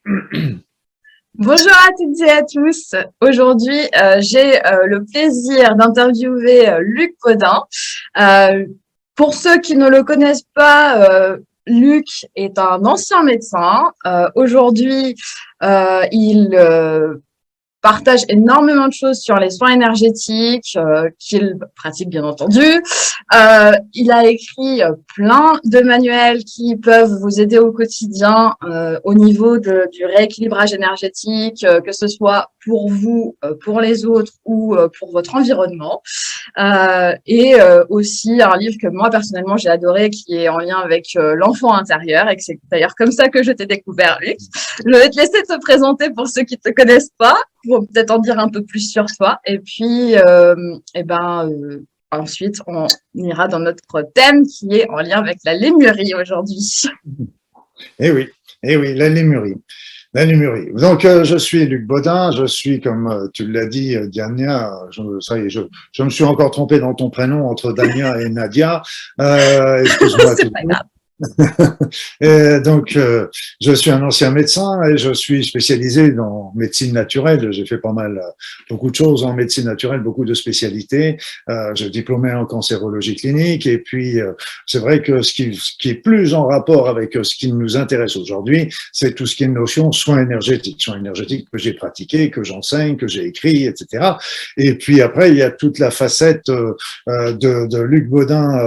Bonjour à toutes et à tous. Aujourd'hui, j'ai le plaisir d'interviewer Luc Bodin. Euh, pour ceux qui ne le connaissent pas, Luc est un ancien médecin. Aujourd'hui, il partage énormément de choses sur les soins énergétiques qu'il pratique bien entendu. Il a écrit plein de manuels qui peuvent vous aider au quotidien au niveau du rééquilibrage énergétique, que ce soit pour vous, pour les autres ou pour votre environnement. Et aussi un livre que moi personnellement j'ai adoré qui est en lien avec l'enfant intérieur et que c'est d'ailleurs comme ça que je t'ai découvert, Luc. Je vais te laisser te présenter pour ceux qui te connaissent pas, pour peut-être en dire un peu plus sur toi. Et puis, ensuite, on ira dans notre thème qui est en lien avec la lémurie aujourd'hui. Eh oui, la lémurie. La lémurie. Donc, je suis Luc Bodin, je suis, comme tu l'as dit, Diania, ça y est, je me suis encore trompé dans ton prénom entre Dania et Nadia. Excuse-moi. C'est pas grave. Et donc, je suis un ancien médecin et je suis spécialisé dans médecine naturelle. J'ai fait pas mal, beaucoup de choses en médecine naturelle, beaucoup de spécialités. J'ai diplômé en cancérologie clinique et puis c'est vrai que ce qui est plus en rapport avec ce qui nous intéresse aujourd'hui, c'est tout ce qui est notion soins énergétiques que j'ai pratiqué, que j'enseigne, que j'ai écrit, etc. Et puis après, il y a toute la facette de Luc Bodin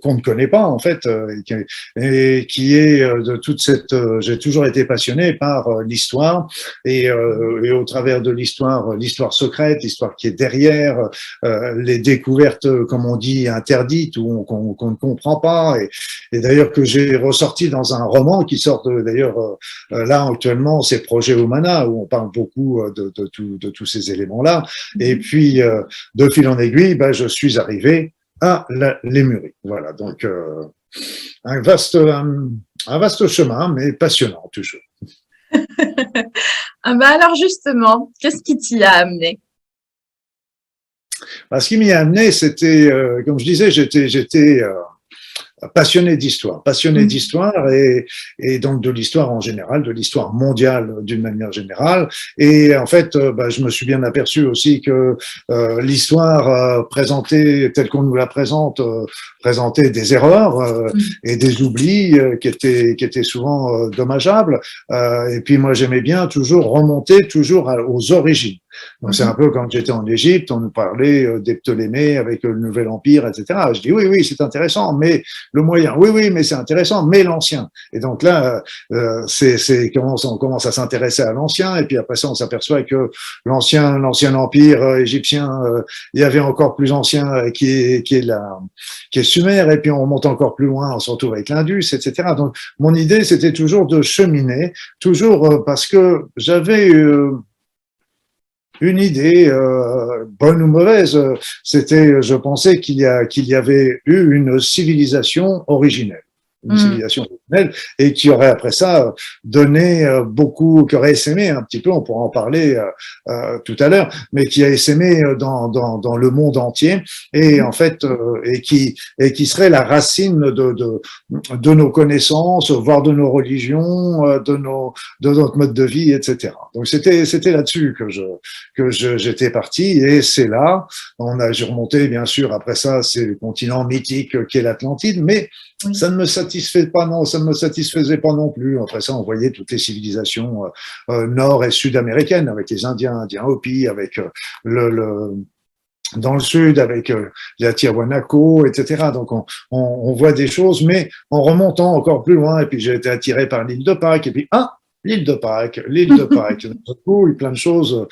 qu'on ne connaît pas en fait, et qui est de toute cette. J'ai toujours été passionné par l'histoire et au travers de l'histoire, l'histoire secrète, l'histoire qui est derrière, les découvertes, comme on dit, interdites ou qu'on ne comprend pas. Et d'ailleurs que j'ai ressorti dans un roman qui sort d'ailleurs là actuellement, c'est Projet Humana où on parle beaucoup de tous ces éléments-là. Et puis de fil en aiguille, ben, je suis arrivé à la Lémurie. Voilà, donc un vaste chemin, mais passionnant toujours. Alors justement, qu'est-ce qui t'y a amené? Ce qui m'y a amené, c'était, comme je disais, j'étais passionné d'histoire et donc de l'histoire en général, de l'histoire mondiale d'une manière générale. Et en fait, je me suis bien aperçu aussi que l'histoire présentée telle qu'on nous la présente, présentait des erreurs et des oublis qui étaient souvent dommageables. Et puis moi, j'aimais bien toujours remonter toujours aux origines. Donc c'est un peu quand j'étais en Égypte, on nous parlait des Ptolémées avec le Nouvel Empire, etc. Je dis oui, c'est intéressant, mais le moyen, oui, mais c'est intéressant, mais l'ancien. Et donc là, on commence à s'intéresser à l'ancien, et puis après ça, on s'aperçoit que l'ancien empire égyptien, il y avait encore plus ancien qui est Sumer, et puis on remonte encore plus loin, on se retrouve avec l'Indus, etc. Donc mon idée, c'était toujours de cheminer, toujours parce que j'avais une idée, bonne ou mauvaise, c'était, je pensais qu'il y avait eu une civilisation originelle. Une civilisation originelle, et qui aurait après ça donné beaucoup, qui aurait essaimé un petit peu, on pourra en parler tout à l'heure, mais qui a essaimé dans le monde entier, et en fait, et qui serait la racine de nos connaissances, voire de nos religions, de notre mode de vie, etc. Donc c'était là-dessus que j'étais parti, et c'est là, j'ai remonté bien sûr après ça, c'est le continent mythique qui est l'Atlantide, mais ça ne me satisfaisait pas non plus. Après ça, on voyait toutes les civilisations nord et sud-américaines, avec les Indiens Hopi, avec dans le sud, avec la Tiahuanaco, etc. Donc on voit des choses, mais en remontant encore plus loin, et puis j'ai été attiré par l'île de Pâques, et puis l'île de Pâques. D'un coup, plein de choses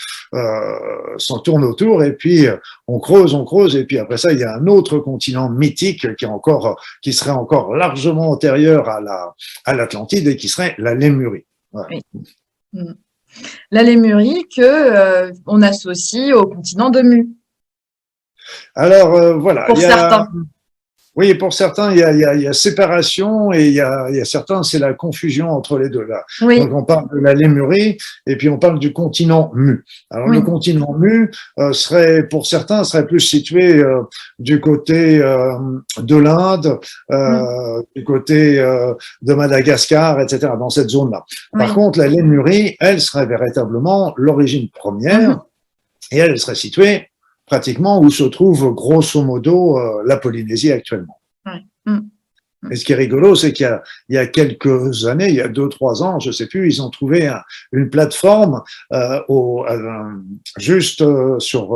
s'en tournent autour, et puis on creuse, et puis après ça, il y a un autre continent mythique qui serait encore largement antérieur à l'Atlantide, et qui serait la Lémurie. Voilà. Oui. La Lémurie que on associe au continent de Mu. Alors voilà, pour certains. oui, pour certains, il y a séparation et il y a certains, c'est la confusion entre les deux là. Donc Oui, on parle de la Lémurie et puis on parle du continent Mu. Alors le oui. continent Mu serait, pour certains, serait plus situé du côté de l'Inde, Mm. du côté de Madagascar, etc. Dans cette zone-là. Par Oui. contre, la Lémurie, elle serait véritablement l'origine première Mhm. et elle serait située pratiquement où se trouve grosso modo la Polynésie actuellement. Ouais. Mm. Et ce qui est rigolo, c'est il y a quelques années, il y a 2, 3 ans, je sais plus, ils ont trouvé une plateforme juste sur,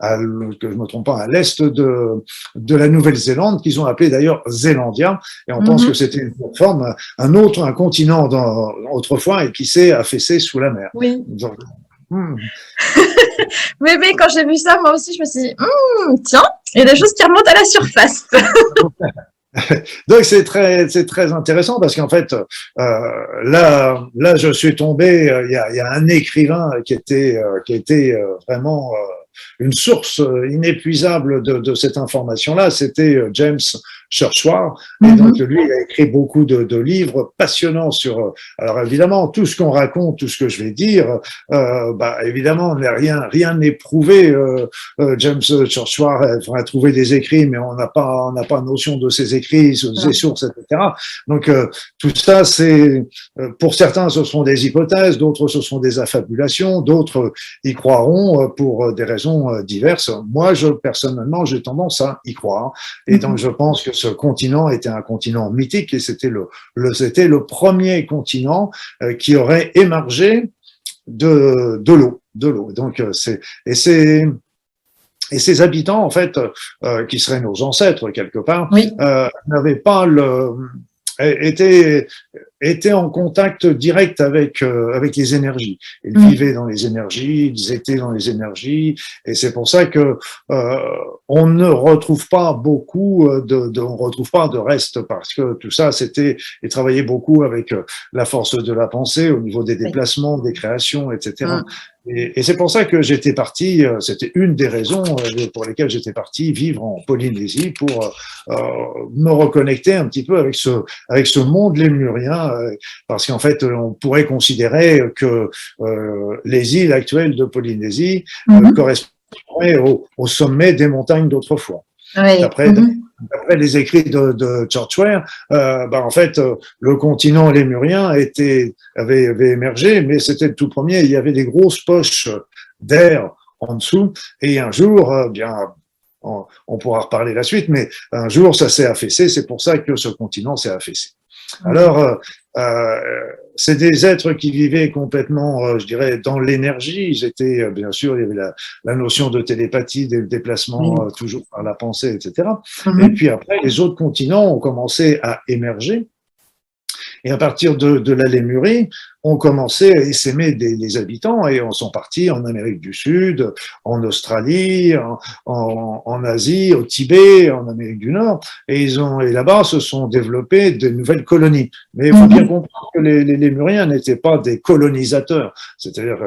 que je me trompe pas, à l'est de la Nouvelle-Zélande, qu'ils ont appelé d'ailleurs Zélandia. Et on pense que Mhm. c'était une plateforme, un continent autrefois, et qui s'est affaissé sous la mer. Oui. Donc, hmm. Mais quand j'ai vu ça, moi aussi, je me suis dit, tiens, il y a des choses qui remontent à la surface. Donc c'est très intéressant parce qu'en fait là je suis tombé il y a un écrivain qui était vraiment une source inépuisable de cette information-là, c'était James Churchward. Et donc Mhm. lui il a écrit beaucoup de livres passionnants sur alors évidemment tout ce qu'on raconte, tout ce que je vais dire, bah évidemment rien n'est prouvé. James Churchward a trouvé des écrits, mais on n'a pas notion de ses écrits, ses Non. sources, etc. Donc tout ça, c'est pour certains, ce sont des hypothèses, d'autres, ce sont des affabulations, d'autres y croiront pour des raisons diverses. Moi, personnellement, j'ai tendance à y croire, et donc Mhm. je pense que ce continent était un continent mythique et c'était le premier continent qui aurait émergé de l'eau. Donc et c'est et ces habitants, en fait, qui seraient nos ancêtres quelque part, Oui. n'avaient pas étaient, étaient en contact direct avec les énergies. Ils Mm. vivaient dans les énergies, ils étaient dans les énergies, et c'est pour ça que on ne retrouve pas beaucoup on retrouve pas de reste parce que tout ça, ils travaillaient beaucoup avec la force de la pensée au niveau des Oui. déplacements, des créations, etc. Mm. Et c'est pour ça que j'étais parti, c'était une des raisons pour lesquelles j'étais parti vivre en Polynésie pour me reconnecter un petit peu avec ce monde lémurien, parce qu'en fait, on pourrait considérer que les îles actuelles de Polynésie Mhm. correspondraient au sommet des montagnes d'autrefois. Oui. D'après Mhm. les écrits de Churchward, bah en fait, le continent lémurien avait émergé, mais c'était le tout premier. Il y avait des grosses poches d'air en dessous, et un jour, bien, on pourra reparler la suite, mais un jour, ça s'est affaissé. C'est pour ça que ce continent s'est affaissé. Alors, Mm. euh, c'est des êtres qui vivaient complètement, je dirais, dans l'énergie. Ils étaient, bien sûr, il y avait la notion de télépathie, des déplacements Oui. toujours par la pensée, etc. Et Mhm. puis après, les autres continents ont commencé à émerger. Et à partir de la Lémurie, on commençait à essaimer des habitants et on sont partis en Amérique du Sud, en Australie, en Asie, au Tibet, en Amérique du Nord. Et là-bas se sont développées de nouvelles colonies. Mais il faut bien Mhm. comprendre que les Lémuriens n'étaient pas des colonisateurs. C'est-à-dire,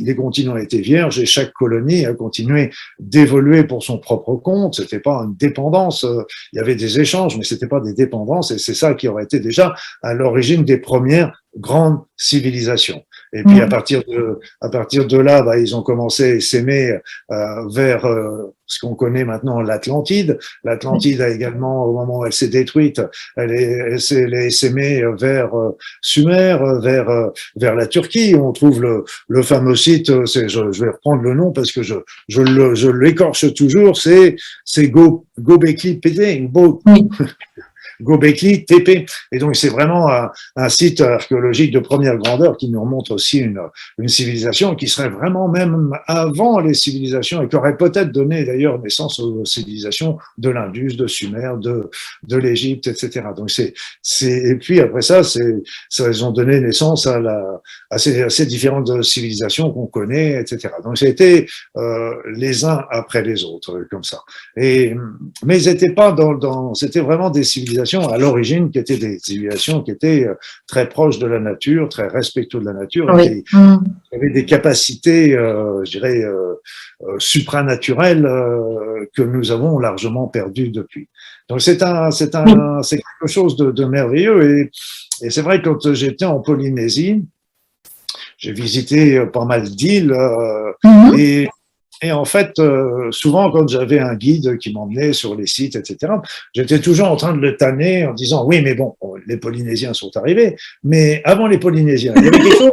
les continents étaient vierges et chaque colonie a continué d'évoluer pour son propre compte. C'était pas une dépendance. Il y avait des échanges, mais c'était pas des dépendances. Et c'est ça qui aurait été déjà à l'origine des premières grandes civilisations. Et puis Mm. à partir de là, bah, ils ont commencé à s'aimer vers ce qu'on connaît maintenant l'Atlantide. Oui. L'Atlantide a également, au moment où elle s'est détruite, elle s'est s'aimée vers Sumer, vers la Turquie. On trouve le fameux site, je vais reprendre le nom parce que je l'écorche toujours, c'est Gobekli Tepe, Oui. Göbekli Tepe. Et donc, c'est vraiment un site archéologique de première grandeur qui nous remontre aussi une civilisation qui serait vraiment même avant les civilisations et qui aurait peut-être donné d'ailleurs naissance aux civilisations de l'Indus, de Sumer, de l'Égypte, etc. Donc, et puis après ça, ils ont donné naissance à ces différentes civilisations qu'on connaît, etc. Donc, c'était les uns après les autres, comme ça. Mais ils n'étaient pas c'était vraiment des civilisations à l'origine qui étaient des civilisations qui étaient très proches de la nature, très respectueuses de la nature et Oui. qui Mm. avaient des capacités, je dirais, supranaturelles que nous avons largement perdu depuis. Donc c'est quelque chose de merveilleux et c'est vrai que quand j'étais en Polynésie, j'ai visité pas mal d'îles Mhm. et et en fait, souvent, quand j'avais un guide qui m'emmenait sur les sites, etc., j'étais toujours en train de le tanner en disant, oui, mais bon, les Polynésiens sont arrivés, mais avant les Polynésiens, il y avait quelque chose.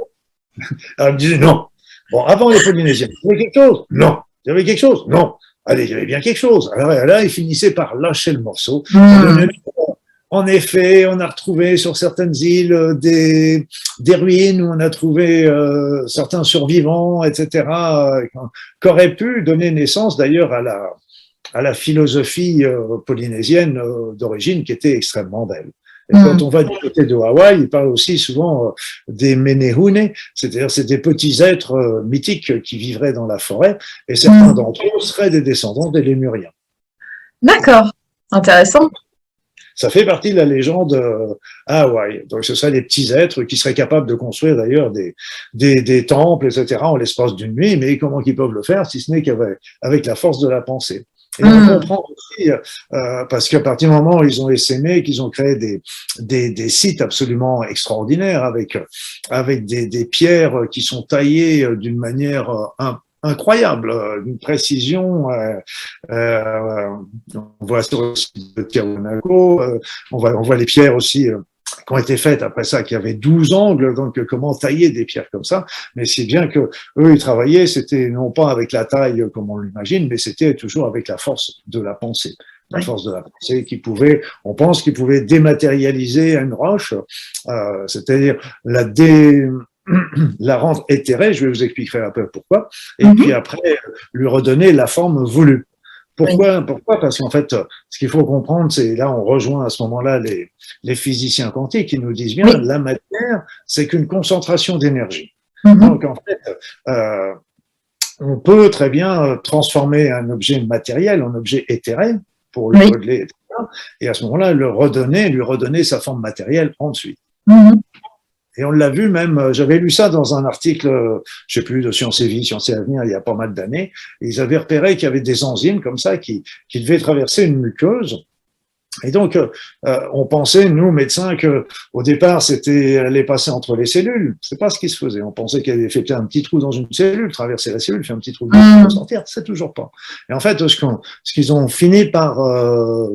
Alors, il me disait, non. Bon, avant les Polynésiens, il y avait quelque chose? Non. Il y avait quelque chose? Non. Allez, il y avait bien quelque chose. Alors là, il finissait par lâcher le morceau. Ça Mhm. devenait en effet, on a retrouvé sur certaines îles des ruines où on a trouvé certains survivants, etc., qu'aurait pu donner naissance d'ailleurs à la philosophie polynésienne d'origine qui était extrêmement belle. Et quand Mhm. on va du côté de Hawaï, il parle aussi souvent des menehune, c'est-à-dire c'est des petits êtres mythiques qui vivraient dans la forêt, et certains Mhm. d'entre eux seraient des descendants des Lémuriens. D'accord, intéressant. Ça fait partie de la légende à Hawaï. Donc, ce seraient des petits êtres qui seraient capables de construire d'ailleurs des temples, etc., en l'espace d'une nuit, mais comment ils peuvent le faire si ce n'est qu'avec avec la force de la pensée. Et on Mhm. comprend aussi, parce qu'à partir du moment où ils ont essaimé, qu'ils ont créé des sites absolument extraordinaires avec des pierres qui sont taillées d'une manière incroyable, d'une précision. On voit sur le site de Tiahuanaco, on voit les pierres aussi qui ont été faites après ça, qui avaient 12 angles, donc comment tailler des pierres comme ça. Mais c'est bien que eux, ils travaillaient, c'était non pas avec la taille comme on l'imagine, mais c'était toujours avec la force de la pensée. La Ouais. force de la pensée qui pouvait, on pense qu'il pouvait dématérialiser une roche, c'est-à-dire la rendre éthérée, je vais vous expliquer un peu pourquoi, et puis Mhm. après, lui redonner la forme voulue. Oui. Pourquoi? Parce qu'en fait, ce qu'il faut comprendre, c'est là, on rejoint à ce moment-là les physiciens quantiques qui nous disent bien, Oui. la matière, c'est qu'une concentration d'énergie. Mhm. Donc, en fait, euh, on peut très bien transformer un objet matériel en objet éthéré pour le Oui. modeler, etc. Et à ce moment-là, lui redonner sa forme matérielle ensuite. Mhm. Et on l'a vu même, j'avais lu ça dans un article, je sais plus, de Sciences et Vie, Sciences et Avenir, il y a pas mal d'années. Et ils avaient repéré qu'il y avait des enzymes comme ça qui devaient traverser une muqueuse. Et donc, on pensait, nous, médecins, que au départ, c'était aller passer entre les cellules. C'est pas ce qui se faisait. On pensait qu'elle avait fait un petit trou dans une cellule, traverser la cellule, faire un petit trou dedans, puis Mhm. ressortir. C'est toujours pas. Et en fait, ce qu'ils ont fini par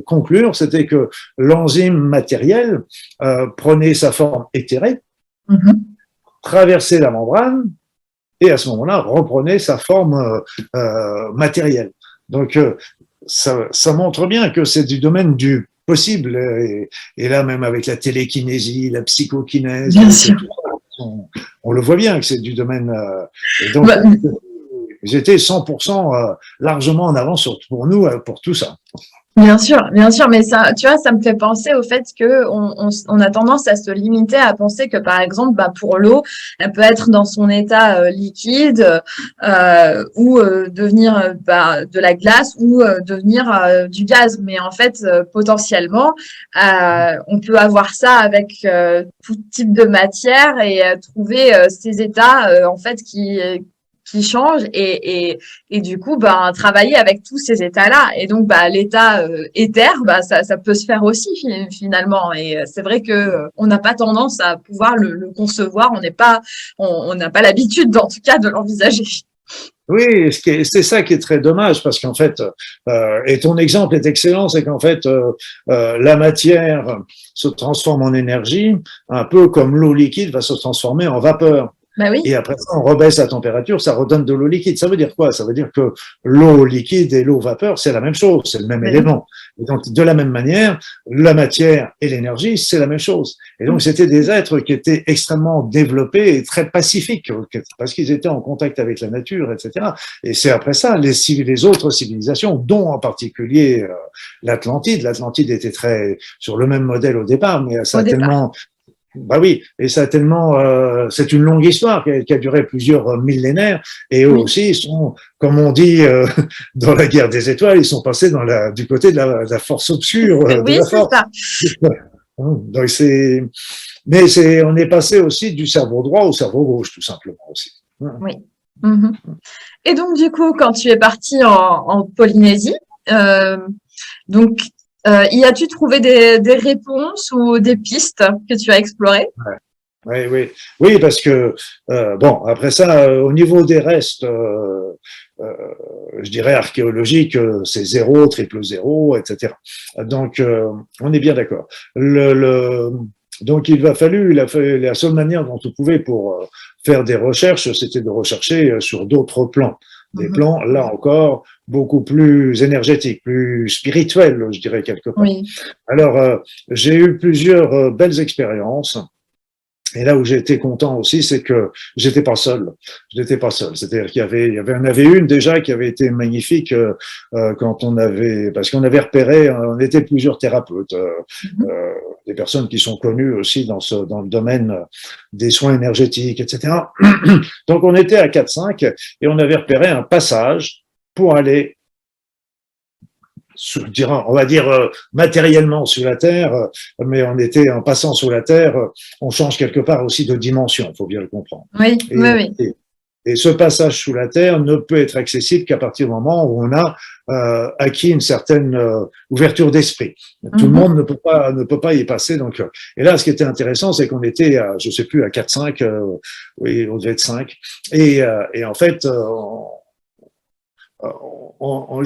conclure, c'était que l'enzyme matérielle prenait sa forme éthérée, Mhm. traversait la membrane et à ce moment-là reprenait sa forme matérielle. Donc ça montre bien que c'est du domaine du possible et là même avec la télékinésie, la psychokinèse, Bien avec sûr. tout ça, on le voit bien que c'est du domaine et donc Bah, j'étais 100% largement en avance pour nous pour tout ça. bien sûr, mais ça, tu vois, ça me fait penser au fait que on a tendance à se limiter à penser que, par exemple, bah, pour l'eau, elle peut être dans son état liquide ou devenir bah, de la glace ou devenir du gaz. Mais en fait, potentiellement, on peut avoir ça avec tout type de matière et trouver ces états en fait qui changent et du coup, ben, travailler avec tous ces états-là. Et donc, bah, l'état éther, bah, ça peut se faire aussi finalement. Et c'est vrai que on n'a pas tendance à pouvoir le concevoir. On n'a pas l'habitude, en tout cas, de l'envisager. Oui, c'est ça qui est très dommage parce qu'en fait, et ton exemple est excellent, c'est qu'en fait, la matière se transforme en énergie, un peu comme l'eau liquide va se transformer en vapeur. Bah oui, Et après ça, on rebaisse la température, ça redonne de l'eau liquide. Ça veut dire quoi? Ça veut dire que l'eau liquide et l'eau vapeur, c'est la même chose, c'est le même bah oui. élément. Et donc, de la même manière, la matière et l'énergie, c'est la même chose. Et donc, c'était des êtres qui étaient extrêmement développés et très pacifiques, parce qu'ils étaient en contact avec la nature, etc. Et c'est après ça, les autres civilisations, dont en particulier l'Atlantide. L'Atlantide était très sur le même modèle au départ, mais ça Au a départ. tellement bah oui, et ça a tellement, c'est une longue histoire qui a duré plusieurs millénaires, et eux Oui, aussi, ils sont, comme on dit dans la guerre des étoiles, ils sont passés du côté de la force obscure de oui, la c'est force. ça. Donc on est passé aussi du cerveau droit au cerveau gauche, tout simplement aussi. Oui. Mhm. Et donc, du coup, quand tu es parti en Polynésie, Donc, y as-tu trouvé des réponses ou des pistes que tu as explorées? Oui, oui, oui, parce que bon, après ça, au niveau des restes, euh, je dirais archéologiques, c'est zéro, triple zéro, etc. Donc, on est bien d'accord. Donc, la seule manière dont on pouvait pour faire des recherches, c'était de rechercher sur d'autres plans. Des Mhm. plans, là encore, beaucoup plus énergétiques, plus spirituels, je dirais quelque part. Oui. Alors, j'ai eu plusieurs belles expériences. Et là où j'ai été content aussi, c'est que j'étais pas seul. Je n'étais pas seul. C'est-à-dire il y en avait une déjà qui avait été magnifique quand parce qu'on avait repéré, on était plusieurs thérapeutes, Mhm. des personnes qui sont connues aussi dans le domaine des soins énergétiques, etc. Donc on était à 4-5 et on avait repéré un passage pour aller on va dire matériellement sous la Terre, mais on était en passant sous la Terre, on change quelque part aussi de dimension, il faut bien le comprendre. Oui, oui, Et, oui. et, et ce passage sous la Terre ne peut être accessible qu'à partir du moment où on a acquis une certaine ouverture d'esprit. Tout le Mhm. monde ne peut pas y passer. Donc, et là, ce qui était intéressant, c'est qu'on était, je sais plus, à 4-5, oui, on devait être 5. Et en fait,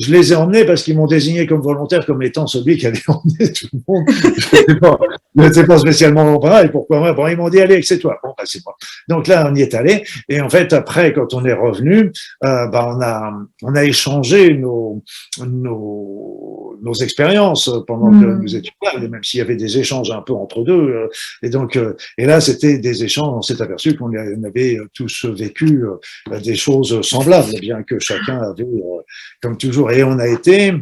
je les ai emmenés parce qu'ils m'ont désigné comme volontaire comme étant celui qui allait emmener tout le monde. Je n'étais pas spécialement pareil. Pourquoi moi? Bon, ils m'ont dit, allez, c'est toi. Bon, bah, c'est moi. Donc là, on y est allé. Et en fait, après, quand on est revenu, bah, on a échangé nos expériences pendant que nous Mhm. étions là, même s'il y avait des échanges un peu entre deux. Et donc, et là, c'était des échanges. On s'est aperçu qu'on avait tous vécu des choses semblables, bien que chacun avait, comme toujours, et on a été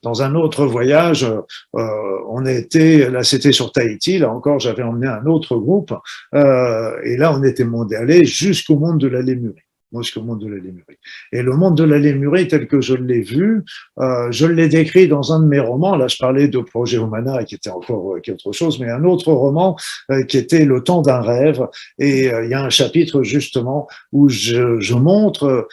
dans un autre voyage, on a été, là c'était sur Tahiti, là encore j'avais emmené un autre groupe, et là on était allé jusqu'au monde de la Lémurie. Jusqu'au monde de la Lémurie. Et le monde de la Lémurie, tel que je l'ai vu, je l'ai décrit dans un de mes romans. Là, je parlais de Projet Humana, qui était encore autre chose, mais un autre roman qui était Le temps d'un rêve. Et il y a un chapitre justement où je montre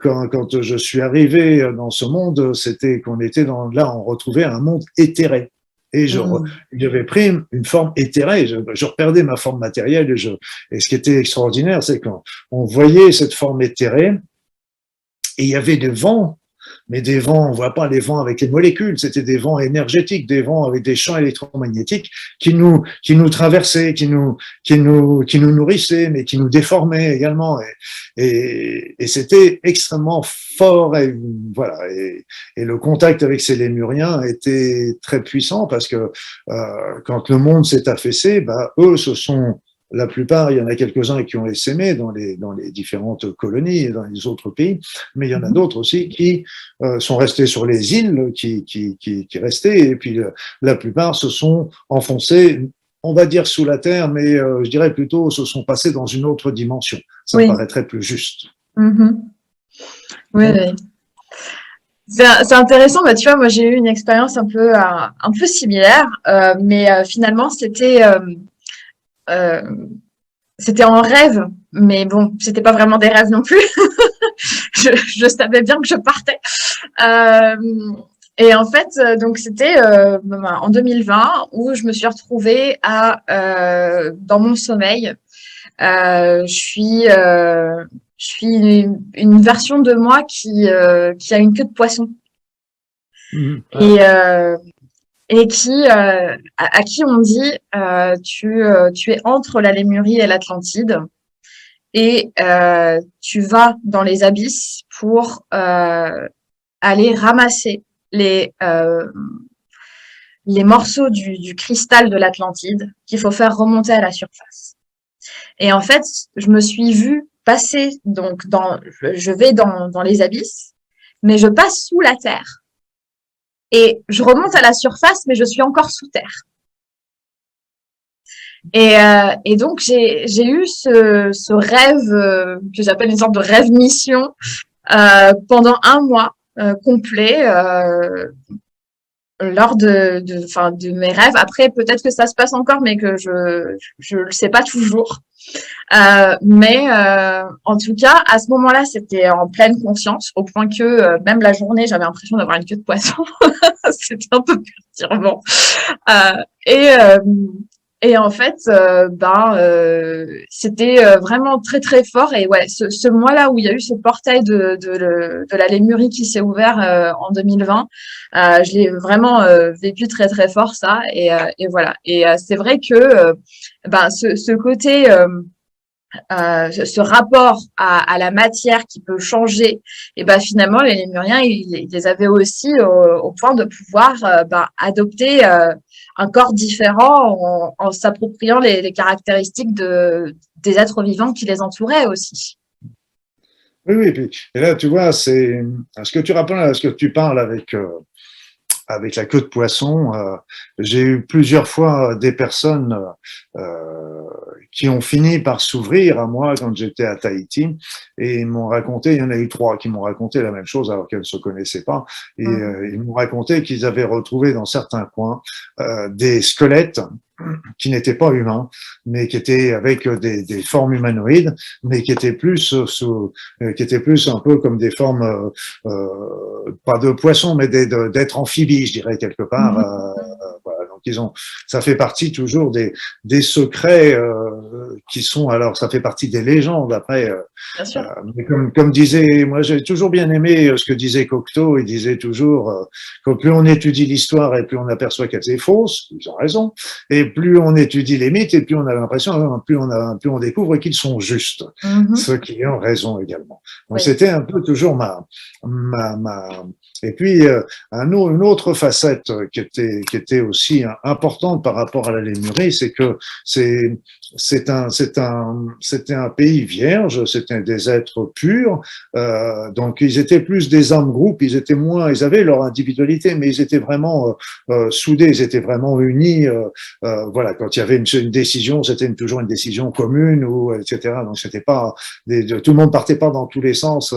quand je suis arrivé dans ce monde, c'était qu'on était là, on retrouvait un monde éthéré. Et Mhm. j'avais pris une forme éthérée, je reperdais ma forme matérielle. Et ce qui était extraordinaire, c'est qu'on voyait cette forme éthérée et il y avait des vents, mais des vents, on ne voit pas les vents avec les molécules, c'était des vents énergétiques, des vents avec des champs électromagnétiques qui nous traversaient, qui nous nourrissaient, mais qui nous déformaient également. Et c'était extrêmement fort. Et, voilà. Et le contact avec ces lémuriens était très puissant parce que quand le monde s'est affaissé, bah, eux se sont la plupart, il y en a quelques-uns qui ont essaimé dans les différentes colonies et dans les autres pays, mais il y en a Mhm. d'autres aussi qui sont restés sur les îles, qui restaient, et puis la plupart se sont enfoncés, on va dire sous la terre, mais je dirais plutôt se sont passés dans une autre dimension. Ça me Oui. paraîtrait plus juste. Mhm. Oui, Donc, oui. C'est intéressant. Bah, tu vois, moi, j'ai eu une expérience un peu similaire, mais finalement, euh, c'était en rêve. Mais bon, c'était pas vraiment des rêves non plus. Je savais bien que je partais. Euh, et en fait, donc c'était en 2020 où je me suis retrouvée dans mon sommeil. Je suis une version de moi qui a une queue de poisson ah, et, euh, et à qui on dit tu es entre la Lémurie et l'Atlantide et tu vas dans les abysses pour aller ramasser les morceaux du cristal de l'Atlantide qu'il faut faire remonter à la surface. Et en fait, je me suis vue passer, donc je vais dans les abysses, mais je passe sous la terre. Et je remonte à la surface, mais je suis encore sous terre. Et donc, j'ai eu ce rêve que j'appelle une sorte de rêve mission pendant un mois complet. lors enfin, de mes rêves. Après, peut-être que ça se passe encore, mais que je le sais pas toujours. En tout cas, à ce moment-là, c'était en pleine conscience, au point que même la journée, j'avais l'impression d'avoir une queue de poisson. C'était un peu perturbant. Euh, et, euh, et en fait, c'était vraiment très très fort. Et ouais, ce mois-là où il y a eu ce portail de la Lémurie qui s'est ouvert en 2020, je l'ai vraiment vécu très très fort ça. Et voilà. Et c'est vrai que ce côté ce rapport à la matière qui peut changer, et ben finalement les Lémuriens ils les avaient aussi au point de pouvoir adopter un corps différent en s'appropriant les caractéristiques des êtres vivants qui les entouraient aussi. Oui, oui. Et là, tu vois, c'est ce que tu rappelles, ce que tu parles avec la queue de poisson. J'ai eu plusieurs fois des personnes qui ont fini par s'ouvrir à moi quand j'étais à Tahiti et ils m'ont raconté, il y en a eu trois qui m'ont raconté la même chose alors qu'elles ne se connaissaient pas et Mhm. ils m'ont raconté qu'ils avaient retrouvé dans certains coins des squelettes qui n'étaient pas humains, mais qui étaient avec des formes humanoïdes, mais qui étaient qui étaient plus un peu comme des formes, pas de poissons, mais d'êtres amphibies, je dirais quelque part. Mhm. Voilà, donc ça fait partie toujours des secrets qui sont, alors ça fait partie des légendes après. Bien sûr. Mais comme disait, moi j'ai toujours bien aimé ce que disait Cocteau, il disait toujours que plus on étudie l'histoire et plus on aperçoit qu'elle est fausse, ils ont raison, et plus on étudie les mythes et plus on a l'impression, plus on découvre qu'ils sont justes, Mhm. ceux qui ont raison également. Donc Oui. c'était un peu toujours ma et puis une autre facette qui était aussi importante par rapport à la Lémurie, c'est que c'était un pays vierge, c'était des êtres purs, donc ils étaient plus des âmes groupes, ils avaient leur individualité, mais ils étaient vraiment soudés, ils étaient vraiment unis. Voilà, quand il y avait une décision, c'était toujours une décision commune ou etc. Donc c'était pas tout le monde partait pas dans tous les sens,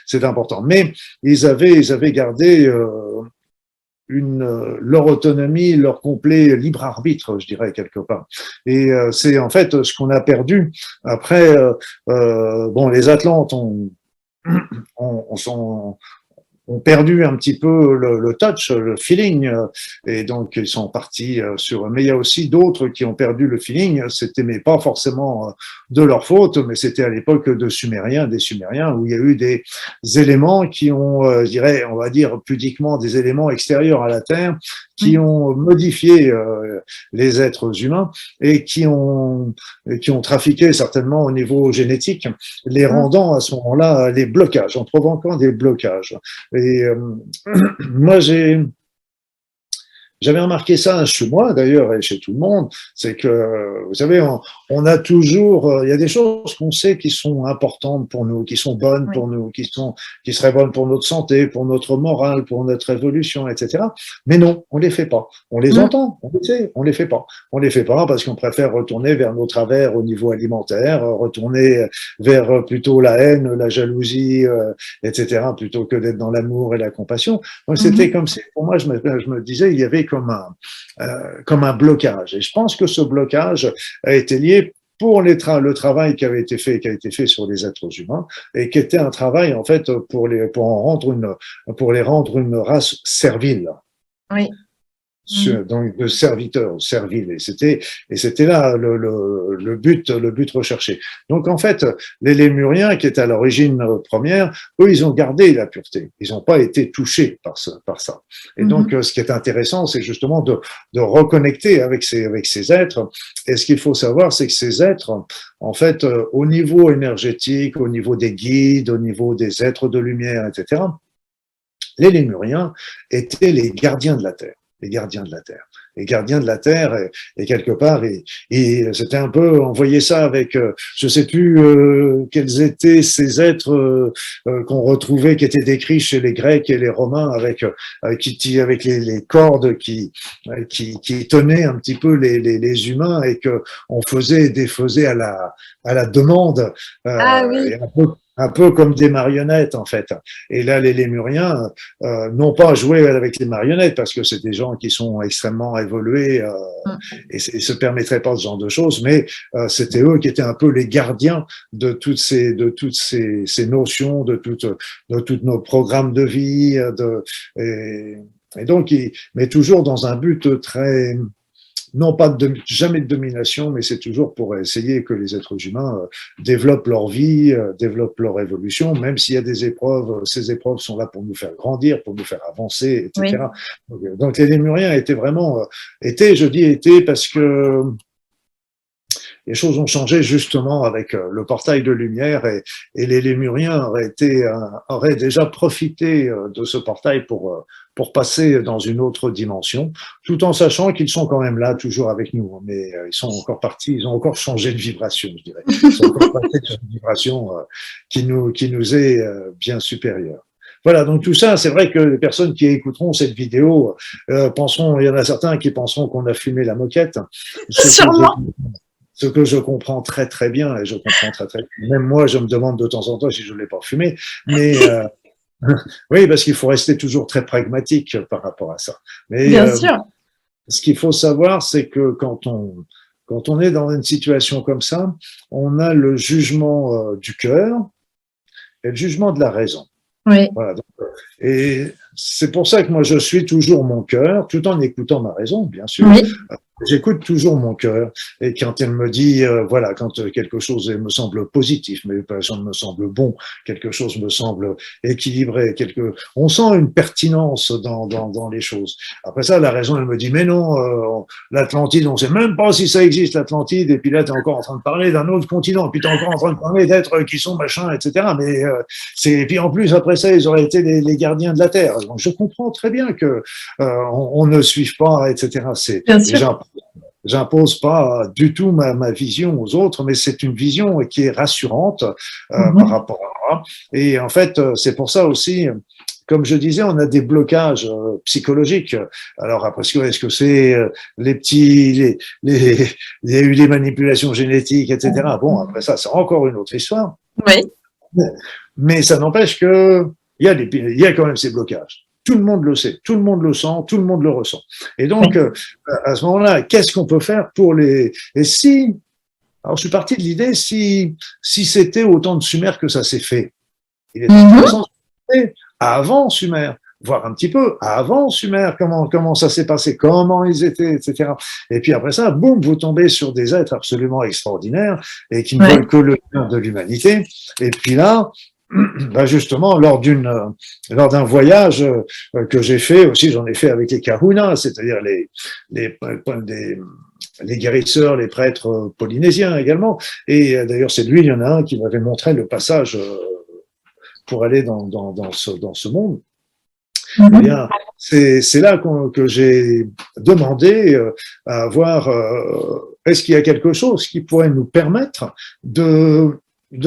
c'est important. Mais ils avaient gardé leur autonomie, leur complet libre arbitre, je dirais quelque part. Et c'est en fait ce qu'on a perdu après. Bon, les Atlantes ont, ont perdu un petit peu le touch, le feeling, et donc ils sont partis sur. Mais il y a aussi d'autres qui ont perdu le feeling. C'était mais pas forcément de leur faute, mais c'était à l'époque des Sumériens, où il y a eu des éléments qui ont, je dirais, on va dire pudiquement, des éléments extérieurs à la Terre qui Mhm. ont modifié les êtres humains et qui ont trafiqué certainement au niveau génétique, les rendant à ce moment-là les blocages, en provoquant des blocages. Et moi, j'avais remarqué ça chez moi d'ailleurs et chez tout le monde, c'est que vous savez, on a toujours, il y a des choses qu'on sait qui sont importantes pour nous, qui sont bonnes Oui. pour nous, qui seraient bonnes pour notre santé, pour notre morale, pour notre évolution, etc. Mais non, on les fait pas. On les Mhm. entend, on les sait, on les fait pas. On les fait pas parce qu'on préfère retourner vers nos travers au niveau alimentaire, retourner vers plutôt la haine, la jalousie, etc. plutôt que d'être dans l'amour et la compassion. Donc c'était Mhm. comme si, pour moi, je me disais, il y avait comme un blocage. Et je pense que ce blocage a été lié pour le travail qui a été fait sur les êtres humains, et qui était un travail en fait pour les rendre une race servile, Oui. Mhm. donc de serviteurs, serviles. Et c'était là le but recherché. Donc en fait, les Lémuriens, qui étaient à l'origine première, eux, ils ont gardé la pureté. Ils n'ont pas été touchés par ça. Et donc, Mhm. ce qui est intéressant, c'est justement de reconnecter avec ces êtres. Et ce qu'il faut savoir, c'est que ces êtres, en fait, au niveau énergétique, au niveau des guides, au niveau des êtres de lumière, etc., les Lémuriens étaient les gardiens de la Terre, les gardiens de la Terre. Les gardiens de la Terre, et quelque part, c'était un peu, on voyait ça avec, je sais plus quels étaient ces êtres qu'on retrouvait, qui étaient décrits chez les Grecs et les Romains, avec les cordes qui tenaient un petit peu les humains, et que on faisait à la demande, Ah et oui. un peu comme des marionnettes en fait. Et là, les Lémuriens n'ont pas joué avec les marionnettes parce que c'est des gens qui sont extrêmement évolués et se permettraient pas ce genre de choses, mais c'était eux qui étaient un peu les gardiens de ces notions, de tous nos programmes de vie, et donc, mais toujours dans un but très non pas jamais de domination, mais c'est toujours pour essayer que les êtres humains développent leur vie, développent leur évolution, même s'il y a des épreuves, ces épreuves sont là pour nous faire grandir, pour nous faire avancer, etc. Oui. Donc les Lémuriens étaient vraiment, étaient parce que les choses ont changé justement avec le portail de lumière et les Lémuriens auraient déjà profité de ce portail pour passer dans une autre dimension, tout en sachant qu'ils sont quand même là, toujours avec nous. Mais ils sont encore partis, ils ont encore changé de vibration, je dirais. Ils sont encore passés sur une vibration qui nous est bien supérieure. Voilà, donc tout ça, c'est vrai que les personnes qui écouteront cette vidéo penseront, il y en a certains qui penseront qu'on a fumé la moquette. Sûrement. Ce que je comprends très très bien, et je comprends très très bien. Même moi, je me demande de temps en temps si je ne l'ai pas fumé, mais oui, parce qu'il faut rester toujours très pragmatique par rapport à ça. Mais Bien sûr. ce qu'il faut savoir, c'est que quand on est dans une situation comme ça, on a le jugement du cœur et le jugement de la raison. Oui. Voilà. Donc, et c'est pour ça que moi, je suis toujours mon cœur, tout en écoutant ma raison, bien sûr. Oui. J'écoute toujours mon cœur et quand elle me dit, voilà, quand quelque chose me semble positif, mais par exemple me semble bon, quelque chose me semble équilibré, on sent une pertinence dans les choses. Après ça, la raison, elle me dit, mais non, l'Atlantide, on sait même pas si ça existe, l'Atlantide, et puis là, tu es encore en train de parler d'un autre continent, et puis tu es encore en train de parler d'êtres qui sont machin, etc. Mais et puis en plus, après ça, ils auraient été les gardiens de la Terre. Donc, je comprends très bien que on ne suive pas, etc. Bien sûr. J'impose pas du tout ma vision aux autres, mais c'est une vision qui est rassurante par rapport à moi. Et en fait, c'est pour ça aussi, comme je disais, on a des blocages psychologiques. Alors après, est-ce que c'est les petits, il y a eu des manipulations génétiques, etc. Bon, après ça, c'est encore une autre histoire. Oui. Mais ça n'empêche que il y a quand même ces blocages. Tout le monde le sait, tout le monde le sent, tout le monde le ressent. Et donc, à ce moment-là, qu'est-ce qu'on peut faire pour les... Et si... Alors, je suis parti de l'idée, si c'était au temps de Sumer que ça s'est fait, il est intéressant avant Sumer, voir un petit peu avant Sumer, comment ça s'est passé, comment ils étaient, etc. Et puis après ça, boum, vous tombez sur des êtres absolument extraordinaires et qui ne veulent que le bien de l'humanité. Et puis là, ben justement, lors d'un voyage que j'ai fait aussi, j'en ai fait avec les kahunas, c'est-à-dire les guérisseurs, les prêtres polynésiens également. Et d'ailleurs, c'est lui, il y en a un qui m'avait montré le passage pour aller dans ce monde. Eh bien, c'est là que j'ai demandé à voir est-ce qu'il y a quelque chose qui pourrait nous permettre de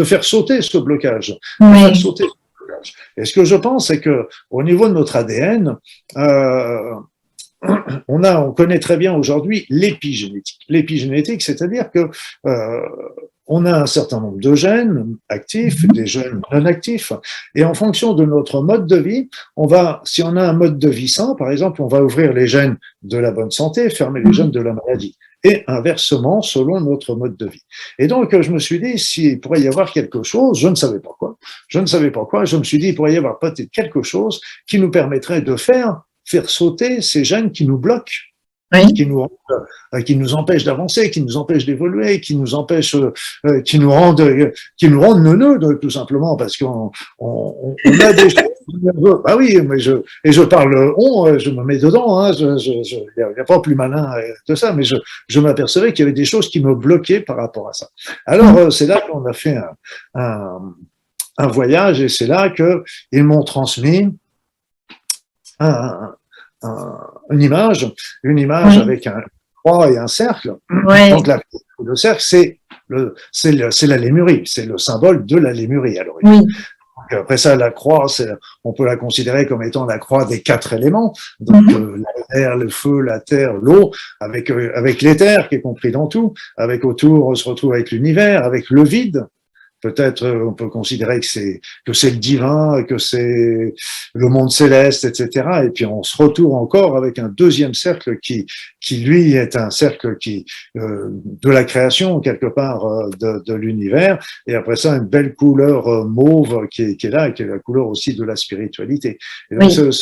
faire sauter ce blocage. Faire sauter ce blocage. Et ce que je pense, c'est que au niveau de notre ADN, on connaît très bien aujourd'hui l'épigénétique. L'épigénétique, c'est-à-dire que on a un certain nombre de gènes actifs, des gènes non actifs, et en fonction de notre mode de vie, si on a un mode de vie sain, par exemple, on va ouvrir les gènes de la bonne santé, fermer les gènes de la maladie, et inversement selon notre mode de vie. Et donc, je me suis dit, s'il pourrait y avoir quelque chose, je ne savais pas quoi, je me suis dit, il pourrait y avoir peut-être quelque chose qui nous permettrait de faire sauter ces gènes qui nous bloquent, qui nous empêchent d'avancer, qui nous empêchent d'évoluer, qui nous rendent neuneux, tout simplement, parce qu'on a des choses. Ah oui, mais je parle je me mets dedans, hein, il n'y a pas plus malin que ça, mais je m'apercevais qu'il y avait des choses qui me bloquaient par rapport à ça. Alors, c'est là qu'on a fait un voyage, et c'est là qu'ils m'ont transmis une image avec un croix et un cercle. Donc le cercle, c'est la Lémurie, c'est le symbole de la Lémurie à l'origine. Après ça, la croix, on peut la considérer comme étant la croix des 4 éléments, donc l'air, le feu, la terre, l'eau, avec l'éther qui est compris dans tout, avec autour, on se retrouve avec l'univers, avec le vide. peut-être on peut considérer que c'est le divin, que c'est le monde céleste, etc. Et puis on se retrouve encore avec un deuxième cercle qui lui est un cercle de la création quelque part de l'univers. Et après ça, une belle couleur mauve qui est là, et qui est la couleur aussi de la spiritualité. Et donc Oui.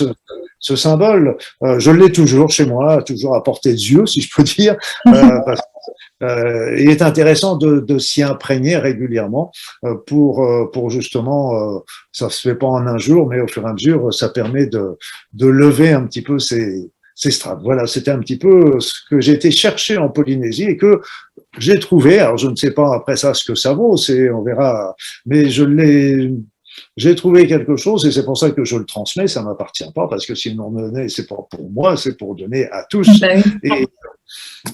ce symbole, je l'ai toujours chez moi, toujours à portée des yeux, si je peux dire, parce il est intéressant de s'y imprégner régulièrement pour justement, ça se fait pas en un jour, mais au fur et à mesure, ça permet de lever un petit peu ces strates. Voilà, c'était un petit peu ce que j'ai été chercher en Polynésie et que j'ai trouvé. Alors, je ne sais pas après ça ce que ça vaut, on verra, mais j'ai trouvé quelque chose et c'est pour ça que je le transmets. Ça m'appartient pas parce que si l'on donnait, c'est pas pour moi, c'est pour donner à tous. Ben oui.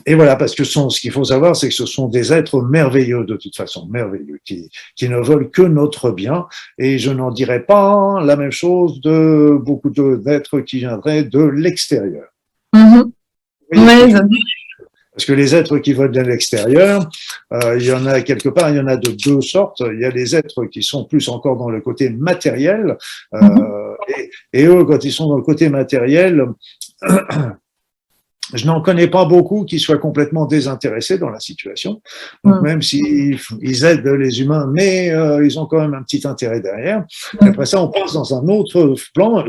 Et voilà, parce que ce qu'il faut savoir, c'est que ce sont des êtres merveilleux de toute façon, merveilleux, qui ne veulent que notre bien. Et je n'en dirais pas la même chose de beaucoup d'êtres qui viendraient de l'extérieur. Mhm. Oui, Ouais, parce que les êtres qui veulent de l'extérieur, il y en a quelque part, il y en a de deux sortes. Il y a les êtres qui sont plus encore dans le côté matériel, mhm. et eux, quand ils sont dans le côté matériel, je n'en connais pas beaucoup qui soient complètement désintéressés dans la situation. Donc même s'ils aident les humains, mais ils ont quand même un petit intérêt derrière. Et après ça, on passe dans un autre plan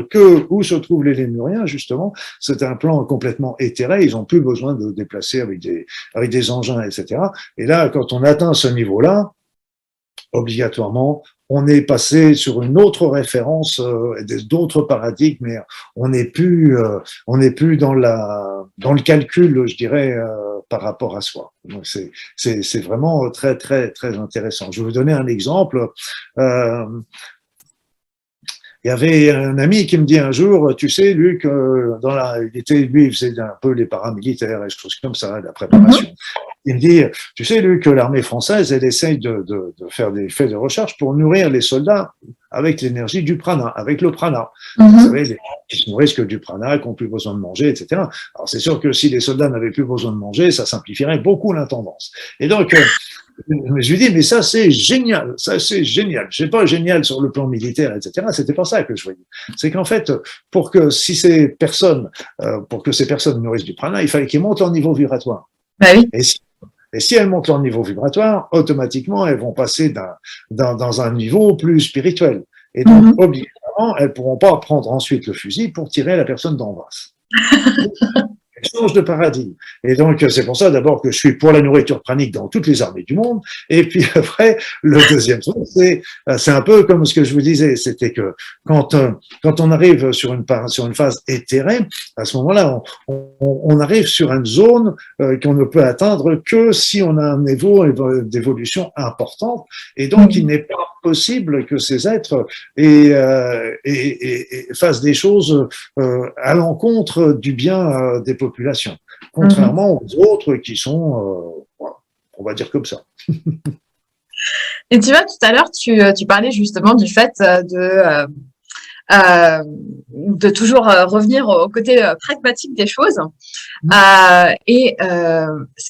où se trouvent les Lémuriens, justement. C'est un plan complètement éthéré. Ils n'ont plus besoin de déplacer avec des engins, etc. Et là, quand on atteint ce niveau-là, obligatoirement, on est passé sur une autre référence, d'autres paradigmes, mais on n'est plus dans le calcul, je dirais, par rapport à soi. Donc c'est vraiment très très très intéressant. Je vais vous donner un exemple. Euh, il y avait un ami qui me dit un jour, tu sais, Luc, il faisait un peu les paramilitaires et des choses comme ça, la préparation. Mhm. Il me dit, tu sais, Luc, l'armée française, elle essaye de faire des faits de recherche pour nourrir les soldats avec l'énergie du prana, avec le prana. Vous Mhm. savez, qui se nourrissent que du prana, qui n'ont plus besoin de manger, etc. Alors c'est sûr que si les soldats n'avaient plus besoin de manger, ça simplifierait beaucoup l'intendance. Et donc, je lui dis, mais ça c'est génial, ça c'est génial. Je sais pas génial sur le plan militaire, etc. C'était pas ça que je voyais. C'est qu'en fait, pour que ces personnes nourrissent du prana, il fallait qu'ils montent leur niveau vibratoire. Bah oui. Et si elles montent leur niveau vibratoire, automatiquement, elles vont passer dans un niveau plus spirituel. Et donc, Mhm. obligatoirement, elles ne pourront pas prendre ensuite le fusil pour tirer la personne d'en face. Change de paradigme. Et donc, c'est pour ça d'abord que je suis pour la nourriture pranique dans toutes les armées du monde. Et puis après, le deuxième truc, c'est un peu comme ce que je vous disais, c'était que quand on arrive sur une phase éthérée, à ce moment-là, on arrive sur une zone qu'on ne peut atteindre que si on a un niveau d'évolution importante. Et donc, il Mhm. n'est pas possible que ces êtres fassent des choses à l'encontre du bien des populations, Mhm. contrairement aux autres qui sont, on va dire comme ça. Et tu vois, tout à l'heure, tu parlais justement du fait de toujours revenir au côté pragmatique des choses. Ce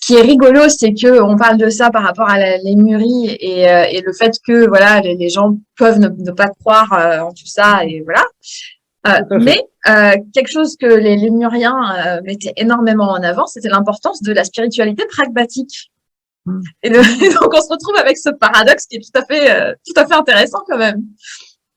qui est rigolo, c'est que on parle de ça par rapport à la lémurie et le fait que voilà, les gens peuvent ne pas croire en tout ça et voilà. Tout à fait. Mais quelque chose que les lémuriens mettaient énormément en avant, c'était l'importance de la spiritualité pragmatique. Et donc on se retrouve avec ce paradoxe qui est tout à fait intéressant quand même.